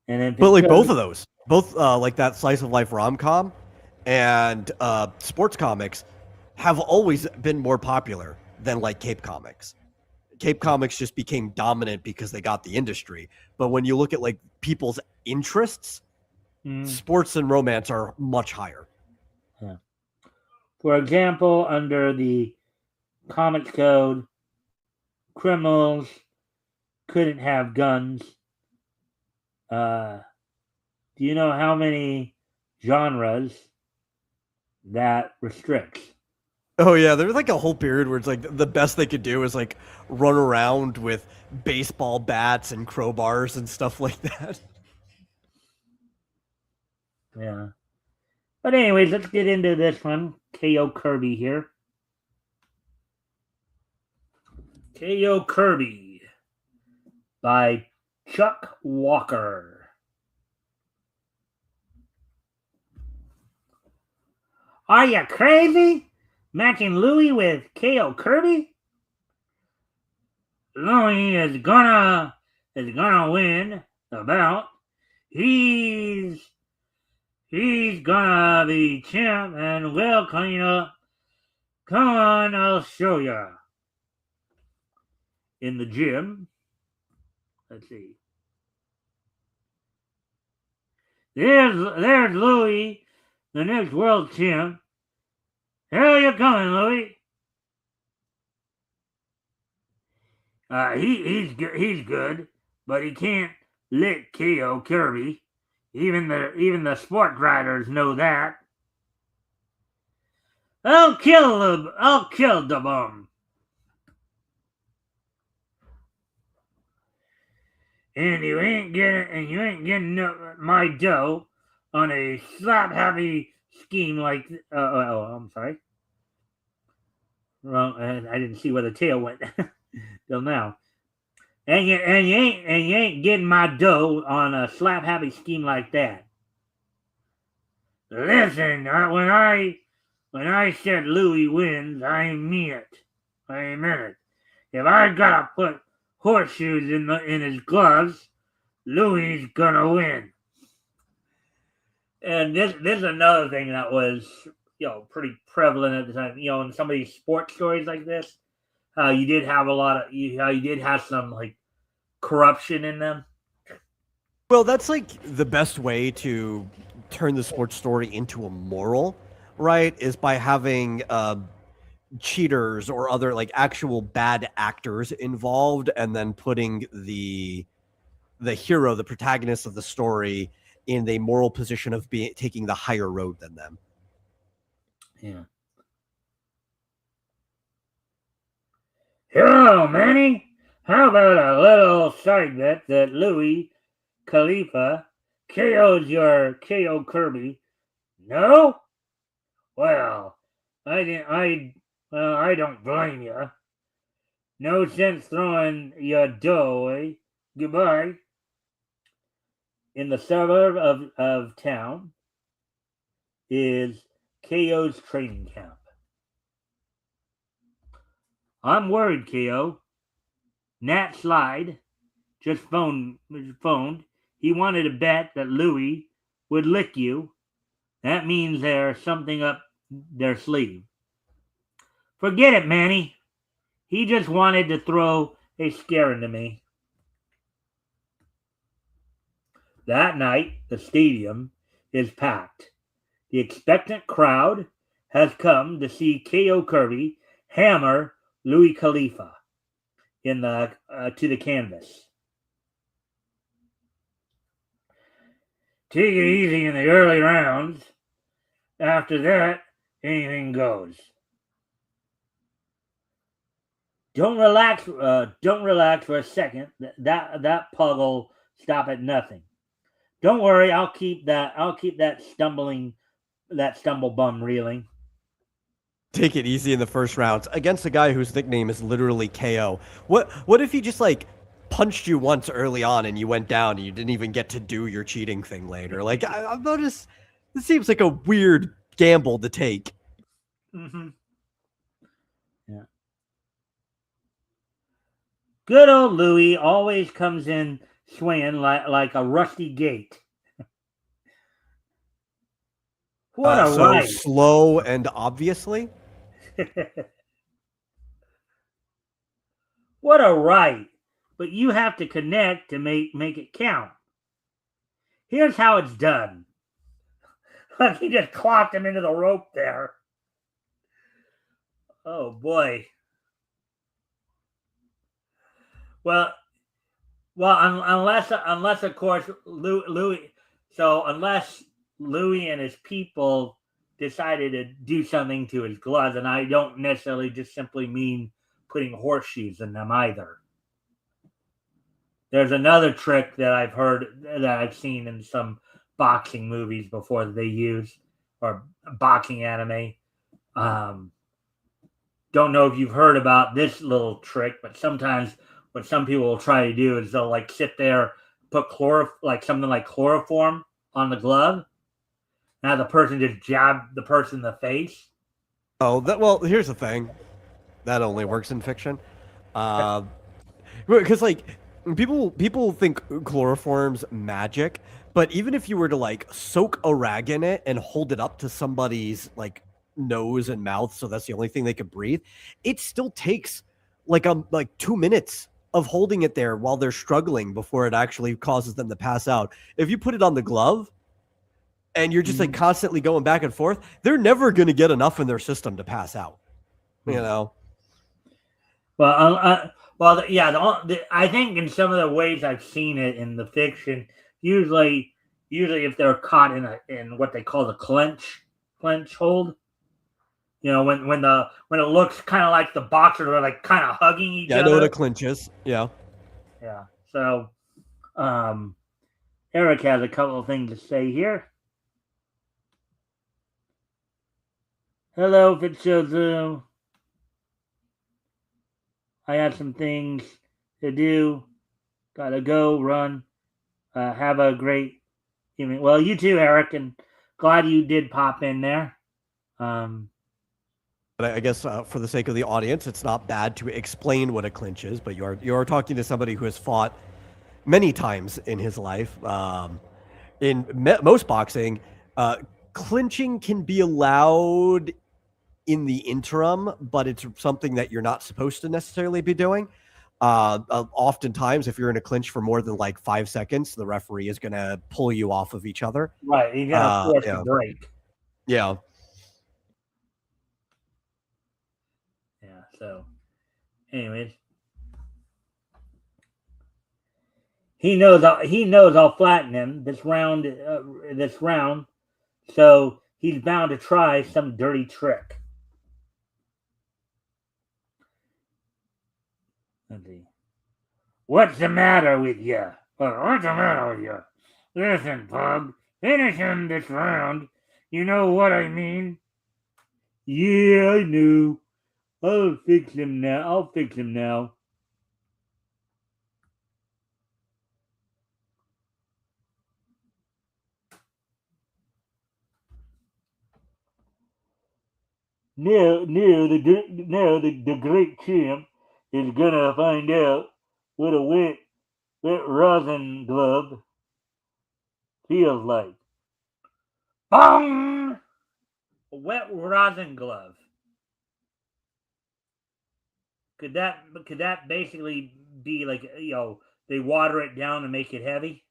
and then But like both of those, both like that slice of life rom com and sports comics have always been more popular than like Cape Comics. Cape Comics just became dominant because they got the industry. But when you look at like people's interests, sports and romance are much higher. Yeah. For example, under the Comics Code, criminals couldn't have guns. Do you know how many genres that restricts? Oh yeah, there's like a whole period where it's like the best they could do is like run around with baseball bats and crowbars and stuff like that. Yeah. But anyways, let's get into this one. K.O. Kirby here. K.O. Kirby by Chuck Walker. Are you crazy? Matching Louis with K.O. Kirby? Louis is gonna win the bout. He's gonna be champ and we'll clean up. Come on, I'll show ya. In the gym. Let's see. There's Louis, the next world champ. Hell, you coming, Louis? He's good, but he can't lick K.O. Kirby. Even the sport riders know that. I'll kill the bum. And you ain't getting my dough on a slap happy scheme like. I'm sorry. Wrong. I didn't see where the tail went till now. And you ain't getting my dough on a slap happy scheme like that. Listen, when I said Louis wins, I mean it. I meant it. If I gotta put horseshoes in his gloves, Louis gonna win. And this is another thing that was pretty prevalent at the time. In some of these sports stories like this, you did have you did have some like corruption in them. Well, that's like the best way to turn the sports story into a moral, right? Is by having cheaters or other like actual bad actors involved, and then putting the hero, the protagonist of the story, in the moral position of taking the higher road than them. Yeah. Hello, Manny. How about a little side bet that Louis Khalifa KO's your K.O. Kirby? No? Well, I don't blame you. No sense throwing your dough away. Goodbye. In the suburb of town is KO's training camp. I'm worried, KO. Nat Slide just phoned. He wanted to bet that Louis would lick you. That means there's something up their sleeve. Forget it, Manny. He just wanted to throw a scare into me. That night, the stadium is packed. The expectant crowd has come to see K.O. Kirby hammer Louis Khalifa to the canvas. Take it easy in the early rounds. After that, anything goes. Don't relax for a second. That pug'll stop at nothing. Don't worry, I'll keep that stumble bum reeling. Take it easy in the first rounds against a guy whose nickname is literally KO. What if he just like punched you once early on and you went down and you didn't even get to do your cheating thing later? Like I've noticed this seems like a weird gamble to take. Mm-hmm. Yeah. Good old Louis always comes in swinging like a rusty gate. What a So ride! slow and obviously. What a ride! But you have to connect to make it count. Here's how it's done. Look, he just clocked him into the rope there. Oh boy. Well, unless of course Louis. So unless Louis and his people decided to do something to his gloves, and I don't necessarily just simply mean putting horseshoes in them either. There's another trick that I've heard that I've seen in some boxing movies before that they use, or boxing anime. Don't know if you've heard about this little trick, but sometimes what some people will try to do is they'll like sit there, put something like chloroform on the glove. Now the person just jab the person in the face. Oh, well, here's the thing. That only works in fiction. Because like people think chloroform's magic, but even if you were to like soak a rag in it and hold it up to somebody's like nose and mouth, so that's the only thing they could breathe, it still takes like 2 minutes of holding it there while they're struggling before it actually causes them to pass out. If you put it on the glove and you're just like constantly going back and forth, they're never going to get enough in their system to pass out. You know. Well, yeah. I think in some of the ways I've seen it in the fiction, usually if they're caught in what they call the clench hold, you know, when it looks kind of like the boxers are like kind of hugging each other. Yeah, I know what a clinch is. Yeah. Yeah. So, Eric has a couple of things to say here. Hello, Fitzozu. I have some things to do. Gotta go, run. Have a great evening. Well, you too, Eric, and glad you did pop in there. But I guess for the sake of the audience, it's not bad to explain what a clinch is. But you are talking to somebody who has fought many times in his life. In most boxing, clinching can be allowed in the interim, but it's something that you're not supposed to necessarily be doing. Oftentimes, if you're in a clinch for more than like 5 seconds, the referee is going to pull you off of each other. Right, he's gonna force the break. Yeah. Yeah. So, anyways, he knows I'll flatten him this round. So he's bound to try some dirty trick. Let's see. What's the matter with you? What's the matter with you? Listen, Pug, finish him this round. You know what I mean? Yeah, I know. I'll fix him now. Now the great champ is gonna find out what a wet rosin glove feels like. Bong! A wet rosin glove. Could that basically be like, you know, they water it down to make it heavy?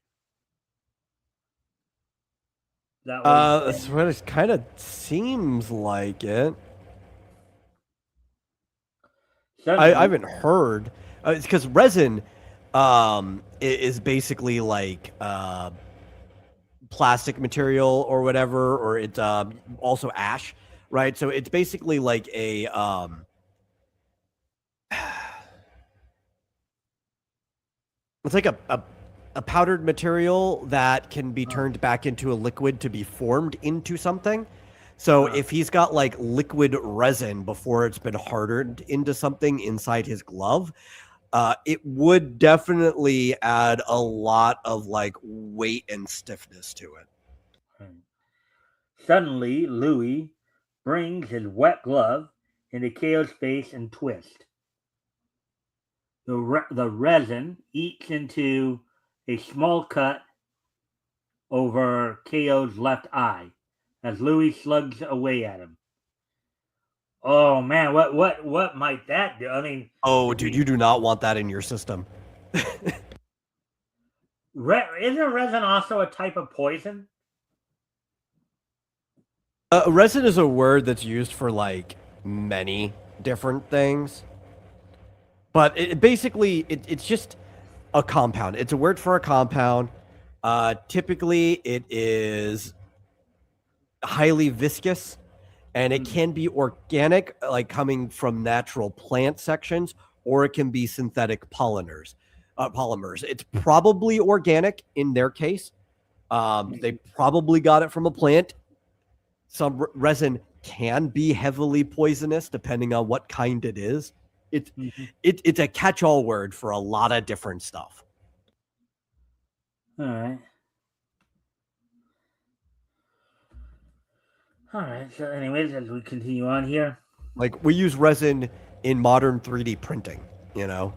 That's what it kind of seems like it. I haven't heard. It's because resin is basically like plastic material or whatever, or it's also ash, right? So it's basically like it's like a powdered material that can be turned back into a liquid to be formed into something. So if he's got like liquid resin before it's been hardened into something inside his glove, it would definitely add a lot of like weight and stiffness to it. Suddenly, Louis brings his wet glove into Kale's face and twist. The resin eats into a small cut over KO's left eye as Louis slugs away at him. Oh man, what might that do? I mean, Oh, dude, you do not want that in your system. isn't resin also a type of poison? Resin is a word that's used for like many different things, but it's just a compound. It's a word for a compound. Typically, it is highly viscous, and it can be organic, like coming from natural plant sections, or it can be synthetic polymers. It's probably organic in their case. They probably got it from a plant. Some resin can be heavily poisonous depending on what kind it is. It's a catch-all word for a lot of different stuff. All right. All right. So, anyways, as we continue on here, Like we use resin in modern 3D printing, you know.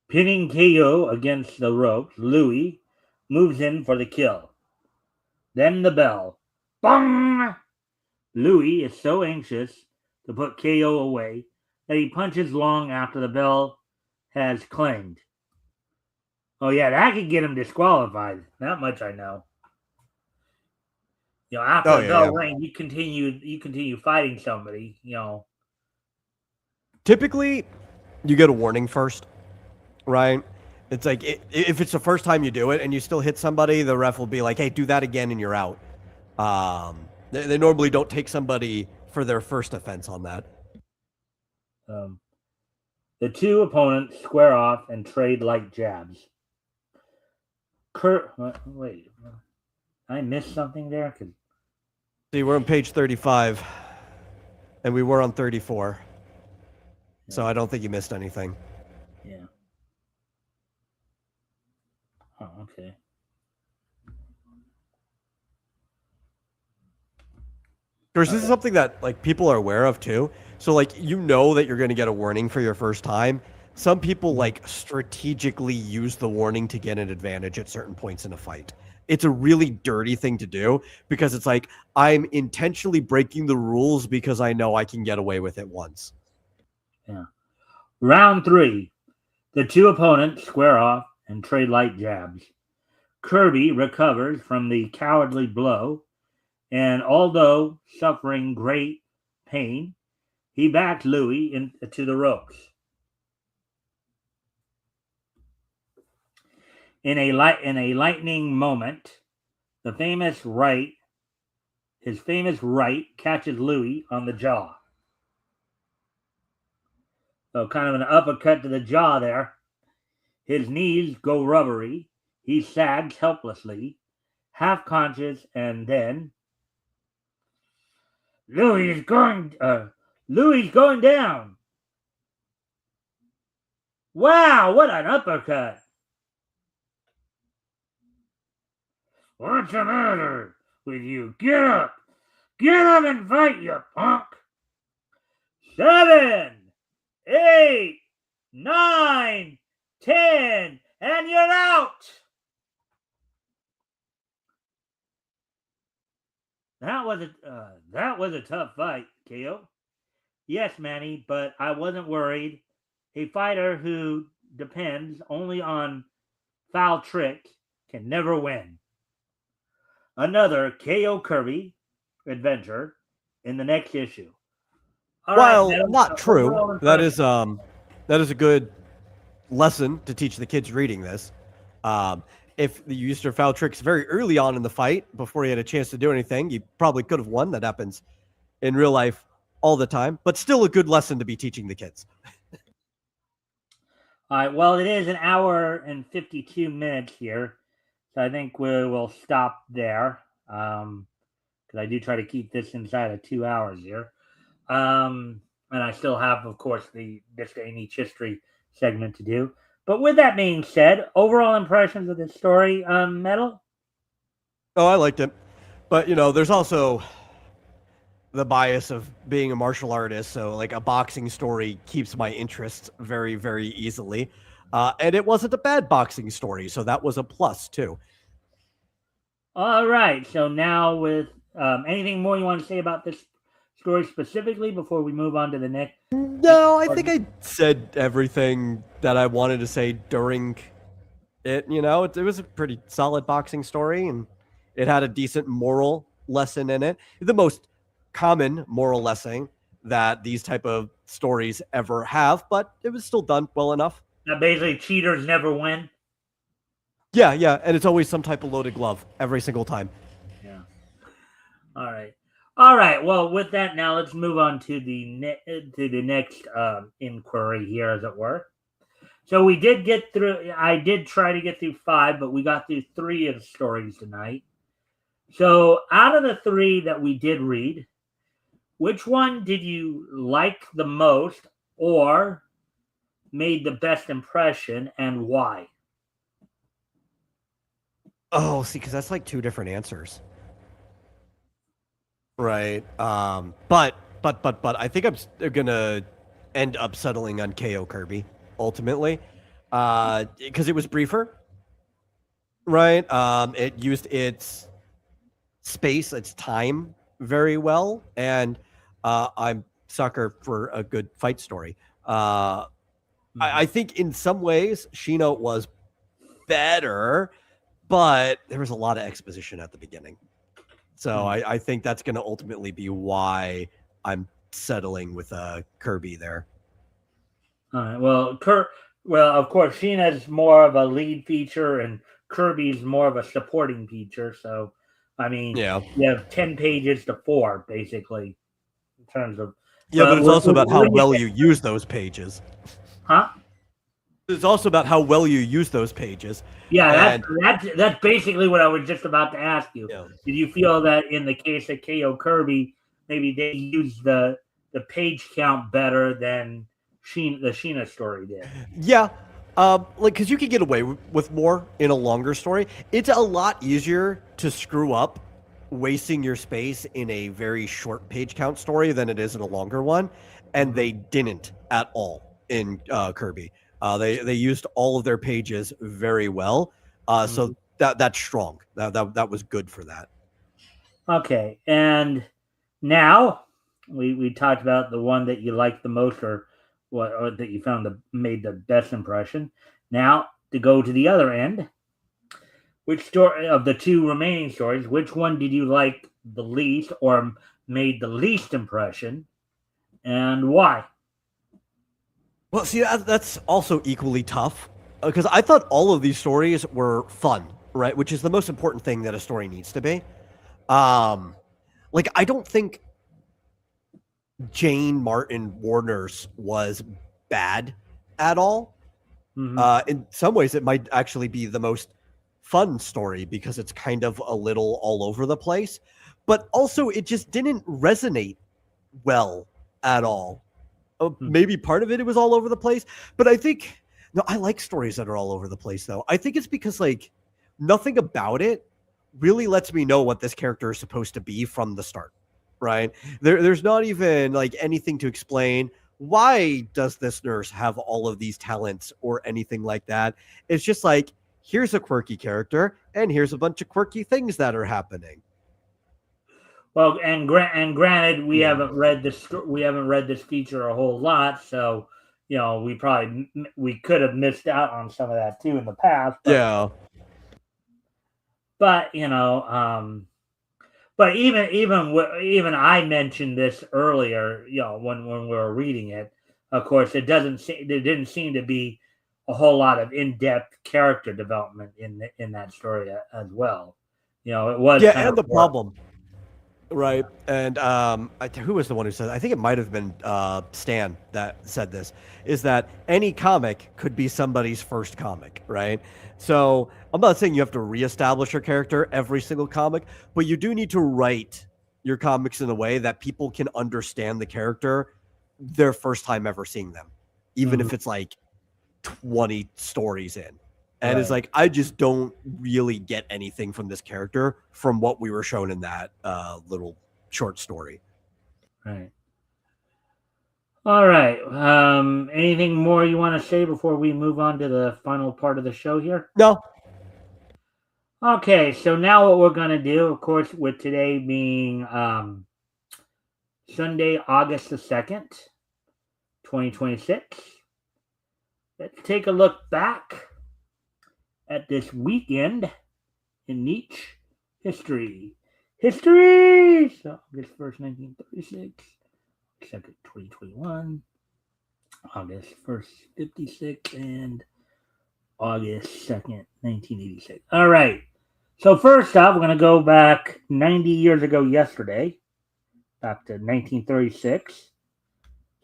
Pinning KO against the ropes, Louis moves in for the kill. Then the bell. Bong! Louis is so anxious to put KO away that he punches long after the bell has clanged. Oh yeah, that could get him disqualified. That much I know. You know, after the bell rang, you continue fighting somebody, you know. Typically, you get a warning first, right? It's like if it's the first time you do it and you still hit somebody, the ref will be like, "Hey, do that again," and you're out. They normally don't take somebody for their first offense on that. The two opponents square off and trade light jabs. Wait, I missed something there. See, we're on page 35, and we were on 34. Yeah. So I don't think you missed anything. Yeah. Oh, okay. This is something that like people are aware of too. So like you know that you're going to get a warning for your first time. Some people like strategically use the warning to get an advantage at certain points in a fight. It's a really dirty thing to do because it's like I'm intentionally breaking the rules because I know I can get away with it once. Yeah. Round 3. The two opponents square off and trade light jabs. Kirby recovers from the cowardly blow, and although suffering great pain, he backed Louis into the ropes. In a lightning moment, his famous right catches Louis on the jaw. So kind of an uppercut to the jaw there. His knees go rubbery. He sags helplessly, half conscious, and then Louis is going down. Wow, what an uppercut. What's the matter with you? Get up and fight, you punk. 7, 8, 9, 10, and you're out. That was a tough fight, KO. Yes, Manny, but I wasn't worried. A fighter who depends only on foul tricks can never win. Another KO Kirby adventure in the next issue. Well, not true. That is a good lesson to teach the kids reading this. If you used your foul tricks very early on in the fight before you had a chance to do anything, you probably could have won. That happens in real life all the time, but still a good lesson to be teaching the kids. All right. Well, it is an hour and 52 minutes here, so I think we will stop there because I do try to keep this inside of 2 hours here. And I still have, of course, the This Day in Each History segment to do. But with that being said, overall impressions of this story, Metal? Oh, I liked it. But, there's also the bias of being a martial artist, so like a boxing story keeps my interest very, very easily. And it wasn't a bad boxing story, so that was a plus too. All right. So now, with anything more you want to say about this story specifically before we move on to the next No, I part? think I said everything that I wanted to say during it. It was a pretty solid boxing story, and it had a decent moral lesson in it. The most common moral lesson that these type of stories ever have, but it was still done well enough. That basically cheaters never win. Yeah, yeah, and it's always some type of loaded glove every single time. Yeah. All right. All right. Well, with that, now let's move on to the next inquiry here, as it were. So we did get through. I did try to get through 5, but we got through 3 of the stories tonight. So out of the 3 that we did read, which one did you like the most, or made the best impression, and why? Oh, see, because that's like 2 different answers. Right. But I think I'm gonna end up settling on KO Kirby ultimately, because it was briefer, right? It used its space, its time very well, and I'm sucker for a good fight story. I think in some ways Shino was better, but there was a lot of exposition at the beginning. So I think that's going to ultimately be why I'm settling with Kirby there. All right. Well, of course, Sheena's more of a lead feature, and Kirby's more of a supporting feature. So, I mean, Yeah. you have 10 pages to 4, basically, in terms of. Yeah, but it's also about how well you you use those pages. Huh? It's also about how well you use those pages. Yeah, And that's basically what I was just about to ask you. yeah. Did you feel that in the case of KO Kirby, maybe they used the page count better than the Sheena story did? Yeah. Because you can get away with more in a longer story. It's a lot easier to screw up wasting your space in a very short page count story than it is in a longer one. And they didn't at all in Kirby. They used all of their pages very well. So that's strong. That was good for that. Okay, and now we talked about the one that you liked the most, or what, or that you found made the best impression. Now to go to the other end, which story of the 2 remaining stories, which one did you like the least, or made the least impression, and why? Well, see, that's also equally tough because I thought all of these stories were fun, right? Which is the most important thing that a story needs to be. Like I don't think Jane Martin Warner's was bad at all. In some ways, it might actually be the most fun story because it's kind of a little all over the place, but also it just didn't resonate well at all. Maybe part of it was all over the place, but I think no, I like stories that are all over the place though. I think it's because like nothing about it really lets me know what this character is supposed to be from the start, right? There's not even like anything to explain why does this nurse have all of these talents or anything like that. It's just like here's a quirky character and here's a bunch of quirky things that are happening. Well, and granted, we Yeah. haven't read this feature a whole lot, so we could have missed out on some of that too in the past. But, Yeah. but but even I mentioned this earlier, when we were reading it. Of course, there didn't seem to be a whole lot of in-depth character development in that story as well. It was kind And the of more. problem, right? And who was the one who said? I think it might have been Stan that said this. Is that any comic could be somebody's first comic, right? So I'm not saying you have to reestablish your character every single comic, but you do need to write your comics in a way that people can understand the character their first time ever seeing them, even if it's like 20 stories in. And it's like, I just don't really get anything from this character from what we were shown in that little short story. Right. All right. Anything more you want to say before we move on to the final part of the show here? No. Okay, so now what we're going to do, of course, with today being Sunday, August the 2nd, 2026, let's take a look back at this weekend in Nietzsche history. History! So, August 1st, 1936, 2nd, 2021, August 1st, 56, and August 2nd, 1986. All right. So first off, we're going to go back 90 years ago yesterday, back to 1936.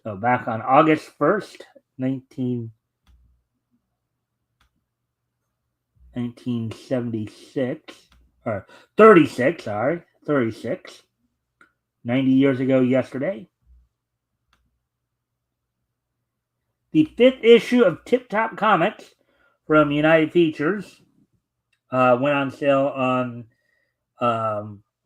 So back on August 1st, 1976, or 36, sorry, 36. 90 years ago yesterday. The 5th issue of Tip Top Comics from United Features went on sale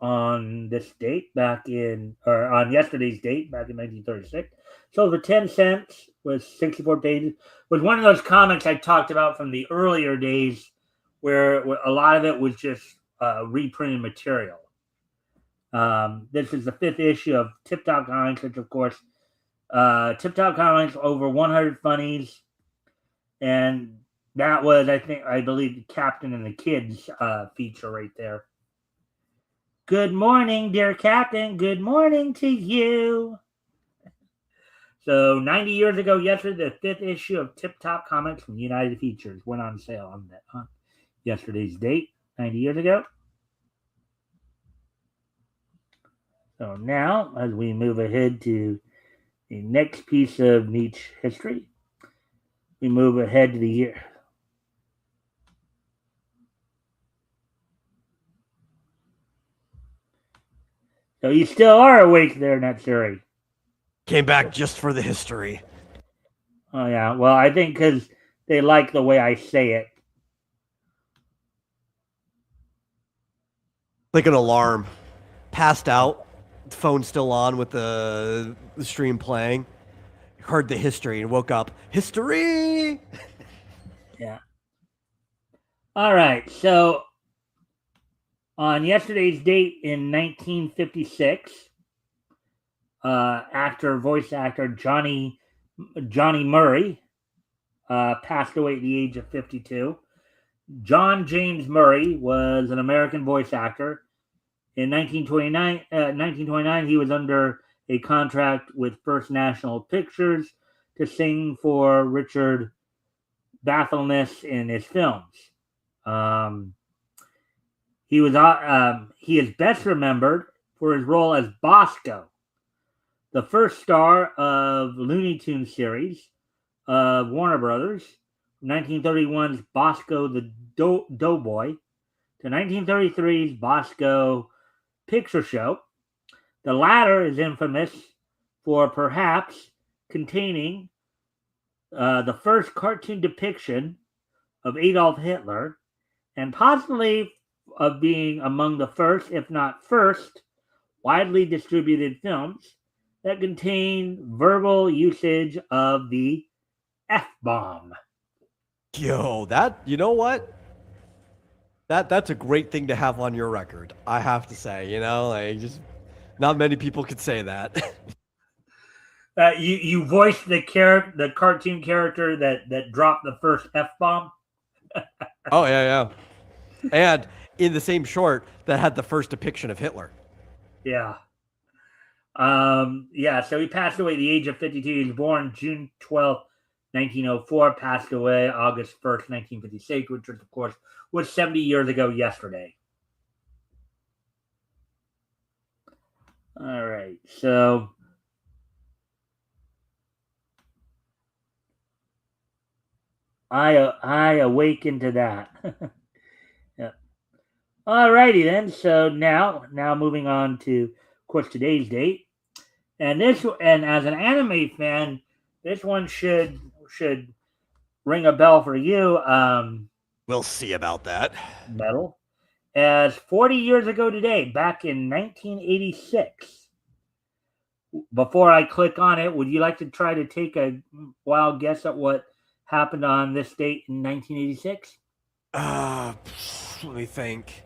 on this date on yesterday's date back in 1936. So for 10 cents was 64 pages. Was one of those comics I talked about from the earlier days where a lot of it was just reprinted material. This is the 5th issue of Tip Top Comics, which of course, Tip Top Comics, over 100 funnies, and that was, I believe, the Captain and the Kids feature right there. Good morning, dear Captain. Good morning to you. So 90 years ago yesterday, the 5th issue of Tip Top Comics from United Features went on sale on yesterday's date, 90 years ago. So now, as we move ahead to the next piece of Nietzsche history, we move ahead to the year. So you still are awake there, Natsuri. Came back just for the history. Oh, yeah. Well, I think because they like the way I say it. Like an alarm. Passed out. Phone still on with the stream playing. Heard the history and woke up. History! Yeah. All right. So on yesterday's date in 1956, voice actor Johnny Murray passed away at the age of 52. John James Murray was an American voice actor. In 1929, he was under a contract with First National Pictures to sing for Richard Bathelness in his films. He is best remembered for his role as Bosco, the first star of Looney Tunes series of Warner Brothers, 1931's Bosco the Doughboy to 1933's Bosco Picture Show. The latter is infamous for perhaps containing the first cartoon depiction of Adolf Hitler, and possibly of being among the first, if not first, widely distributed films that contain verbal usage of the F-bomb. Yo, you know what? That's a great thing to have on your record. I have to say, just not many people could say that. You voiced the cartoon character that dropped the first F-bomb. Oh yeah. And in the same short that had the first depiction of Hitler. Yeah. So he passed away at the age of 52. He was born June 12th, 1904, passed away August 1st, 1956, which of course was 70 years ago yesterday. All right, so I awakened to that. Yeah. All righty then. So now moving on to, of course, today's date, and as an anime fan, this one should ring a bell for you. We'll see about that. Metal. As 40 years ago today, back in 1986, before I click on it, would you like to try to take a wild guess at what happened on this date in 1986? Let me think.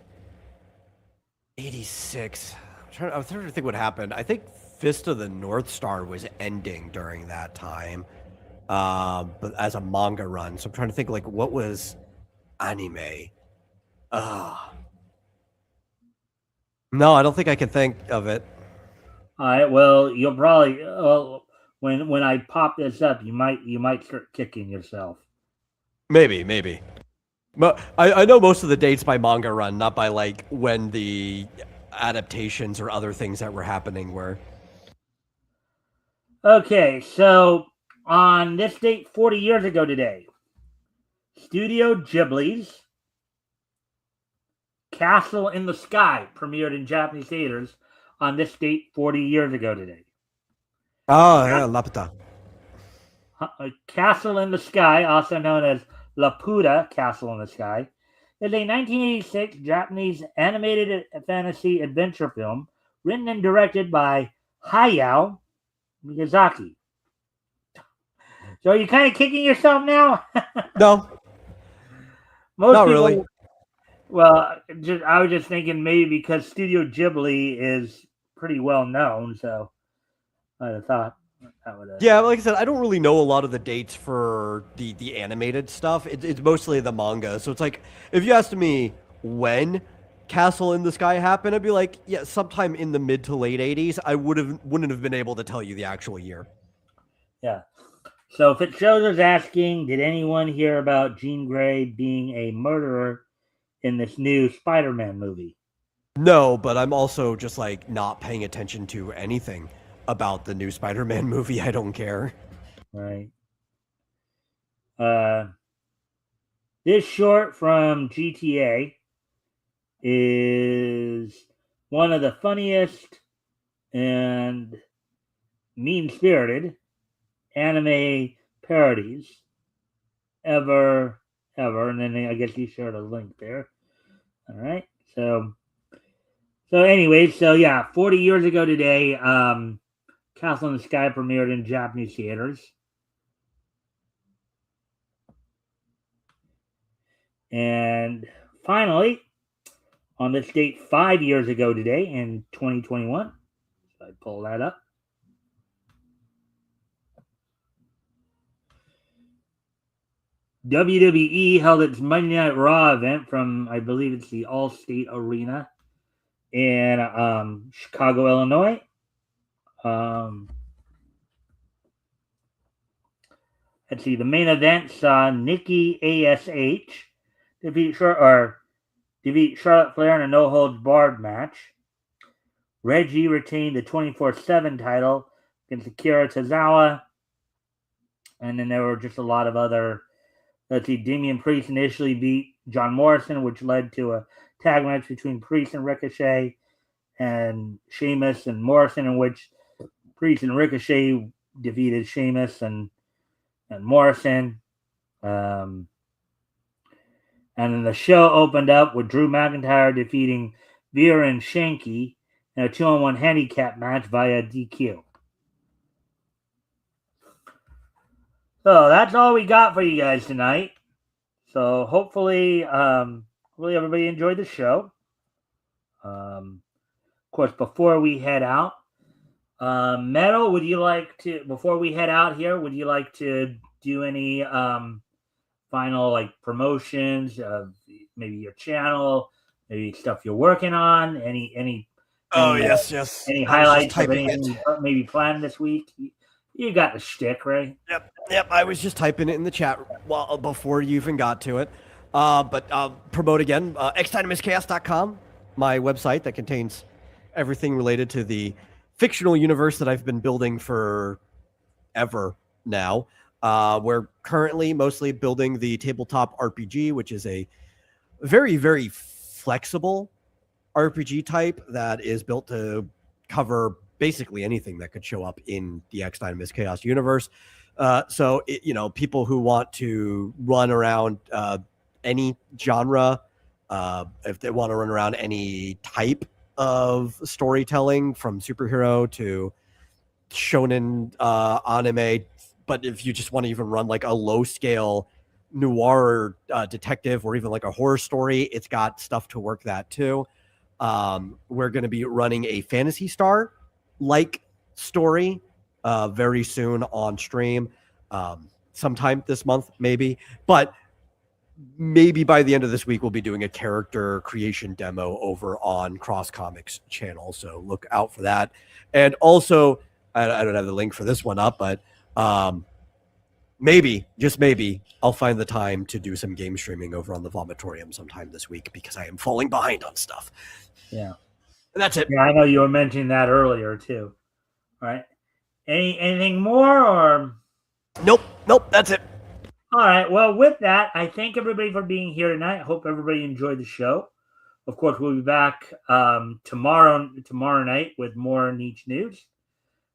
86. I'm trying to think what happened. I think Fist of the North Star was ending during that time, but as a manga run. So I'm trying to think like what was anime. No, I don't think I can think of it. All right. Well, you'll probably when I pop this up, you might start kicking yourself. Maybe. But I know most of the dates by manga run, not by like when the adaptations or other things that were happening were. Okay, so on this date 40 years ago today, Studio Ghibli's Castle in the Sky premiered in Japanese theaters on this date 40 years ago today. Oh, yeah, Laputa. Castle in the Sky, also known as Laputa Castle in the Sky, is a 1986 Japanese animated fantasy adventure film written and directed by Hayao Miyazaki. So are you kind of kicking yourself now? No, Most not people, really. well, I was just thinking maybe because Studio Ghibli is pretty well known, so I thought that would. Yeah, like I said, I don't really know a lot of the dates for the animated stuff. It's mostly the manga. So it's like if you asked me when Castle in the Sky happened, I'd be like, yeah, sometime in the mid to late 80s. I wouldn't have been able to tell you the actual year. Yeah. So if it shows us asking, did anyone hear about Jean Grey being a murderer in this new Spider-Man movie? No, but I'm also just like not paying attention to anything about the new Spider-Man movie. I don't care. Right. This short from GTA is one of the funniest and mean-spirited anime parodies ever. And then I guess you shared a link there. All right. So anyway, so yeah, 40 years ago today, Castle in the Sky premiered in Japanese theaters. And finally, on this date 5 years ago today in 2021, so I pull that up. WWE held its Monday Night Raw event from, I believe it's the Allstate Arena in Chicago, Illinois. Let's see, the main event saw Nikki ASH defeat Charlotte Flair in a no-holds-barred match. Reggie retained the 24/7 title against Akira Tozawa. And then there were just a lot of other. Let's see, Damian Priest initially beat John Morrison, which led to a tag match between Priest and Ricochet and Sheamus and Morrison, in which Priest and Ricochet defeated Sheamus and Morrison. And then the show opened up with Drew McIntyre defeating Veer and Shanky in a 2-on-1 handicap match via DQ. So that's all we got for you guys tonight. So hopefully everybody enjoyed the show. Of course, before we head out, Metal, would you like to, before we head out here, would you like to do any final like promotions of maybe your channel, maybe stuff you're working on, any Yes. any highlights of anything maybe planned this week? You got the shtick, right? Yep. I was just typing it in the chat before you even got to it. But promote again, xdynamischaos.com, my website that contains everything related to the fictional universe that I've been building for ever now. We're currently mostly building the tabletop RPG, which is a very, very flexible RPG type that is built to cover basically anything that could show up in the X Dynamis Chaos universe. So people who want to run around any genre, if they want to run around any type of storytelling, from superhero to shonen anime, but if you just want to even run like a low scale noir detective or even like a horror story, it's got stuff to work that too. We're going to be running a Fantasy Star like story very soon on stream, sometime this month, maybe. But maybe by the end of this week, we'll be doing a character creation demo over on Cross Comics channel. So look out for that. And also, I don't have the link for this one up, but maybe, just maybe, I'll find the time to do some game streaming over on the Vomitorium sometime this week because I am falling behind on stuff. Yeah. And that's it. Yeah, I know you were mentioning that earlier too. All right. Anything more or? Nope, that's it. All right. Well, with that, I thank everybody for being here tonight. I hope everybody enjoyed the show. Of course, we'll be back tomorrow night with more niche news.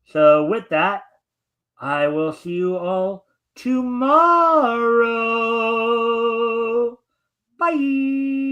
So with that, I will see you all tomorrow. Bye.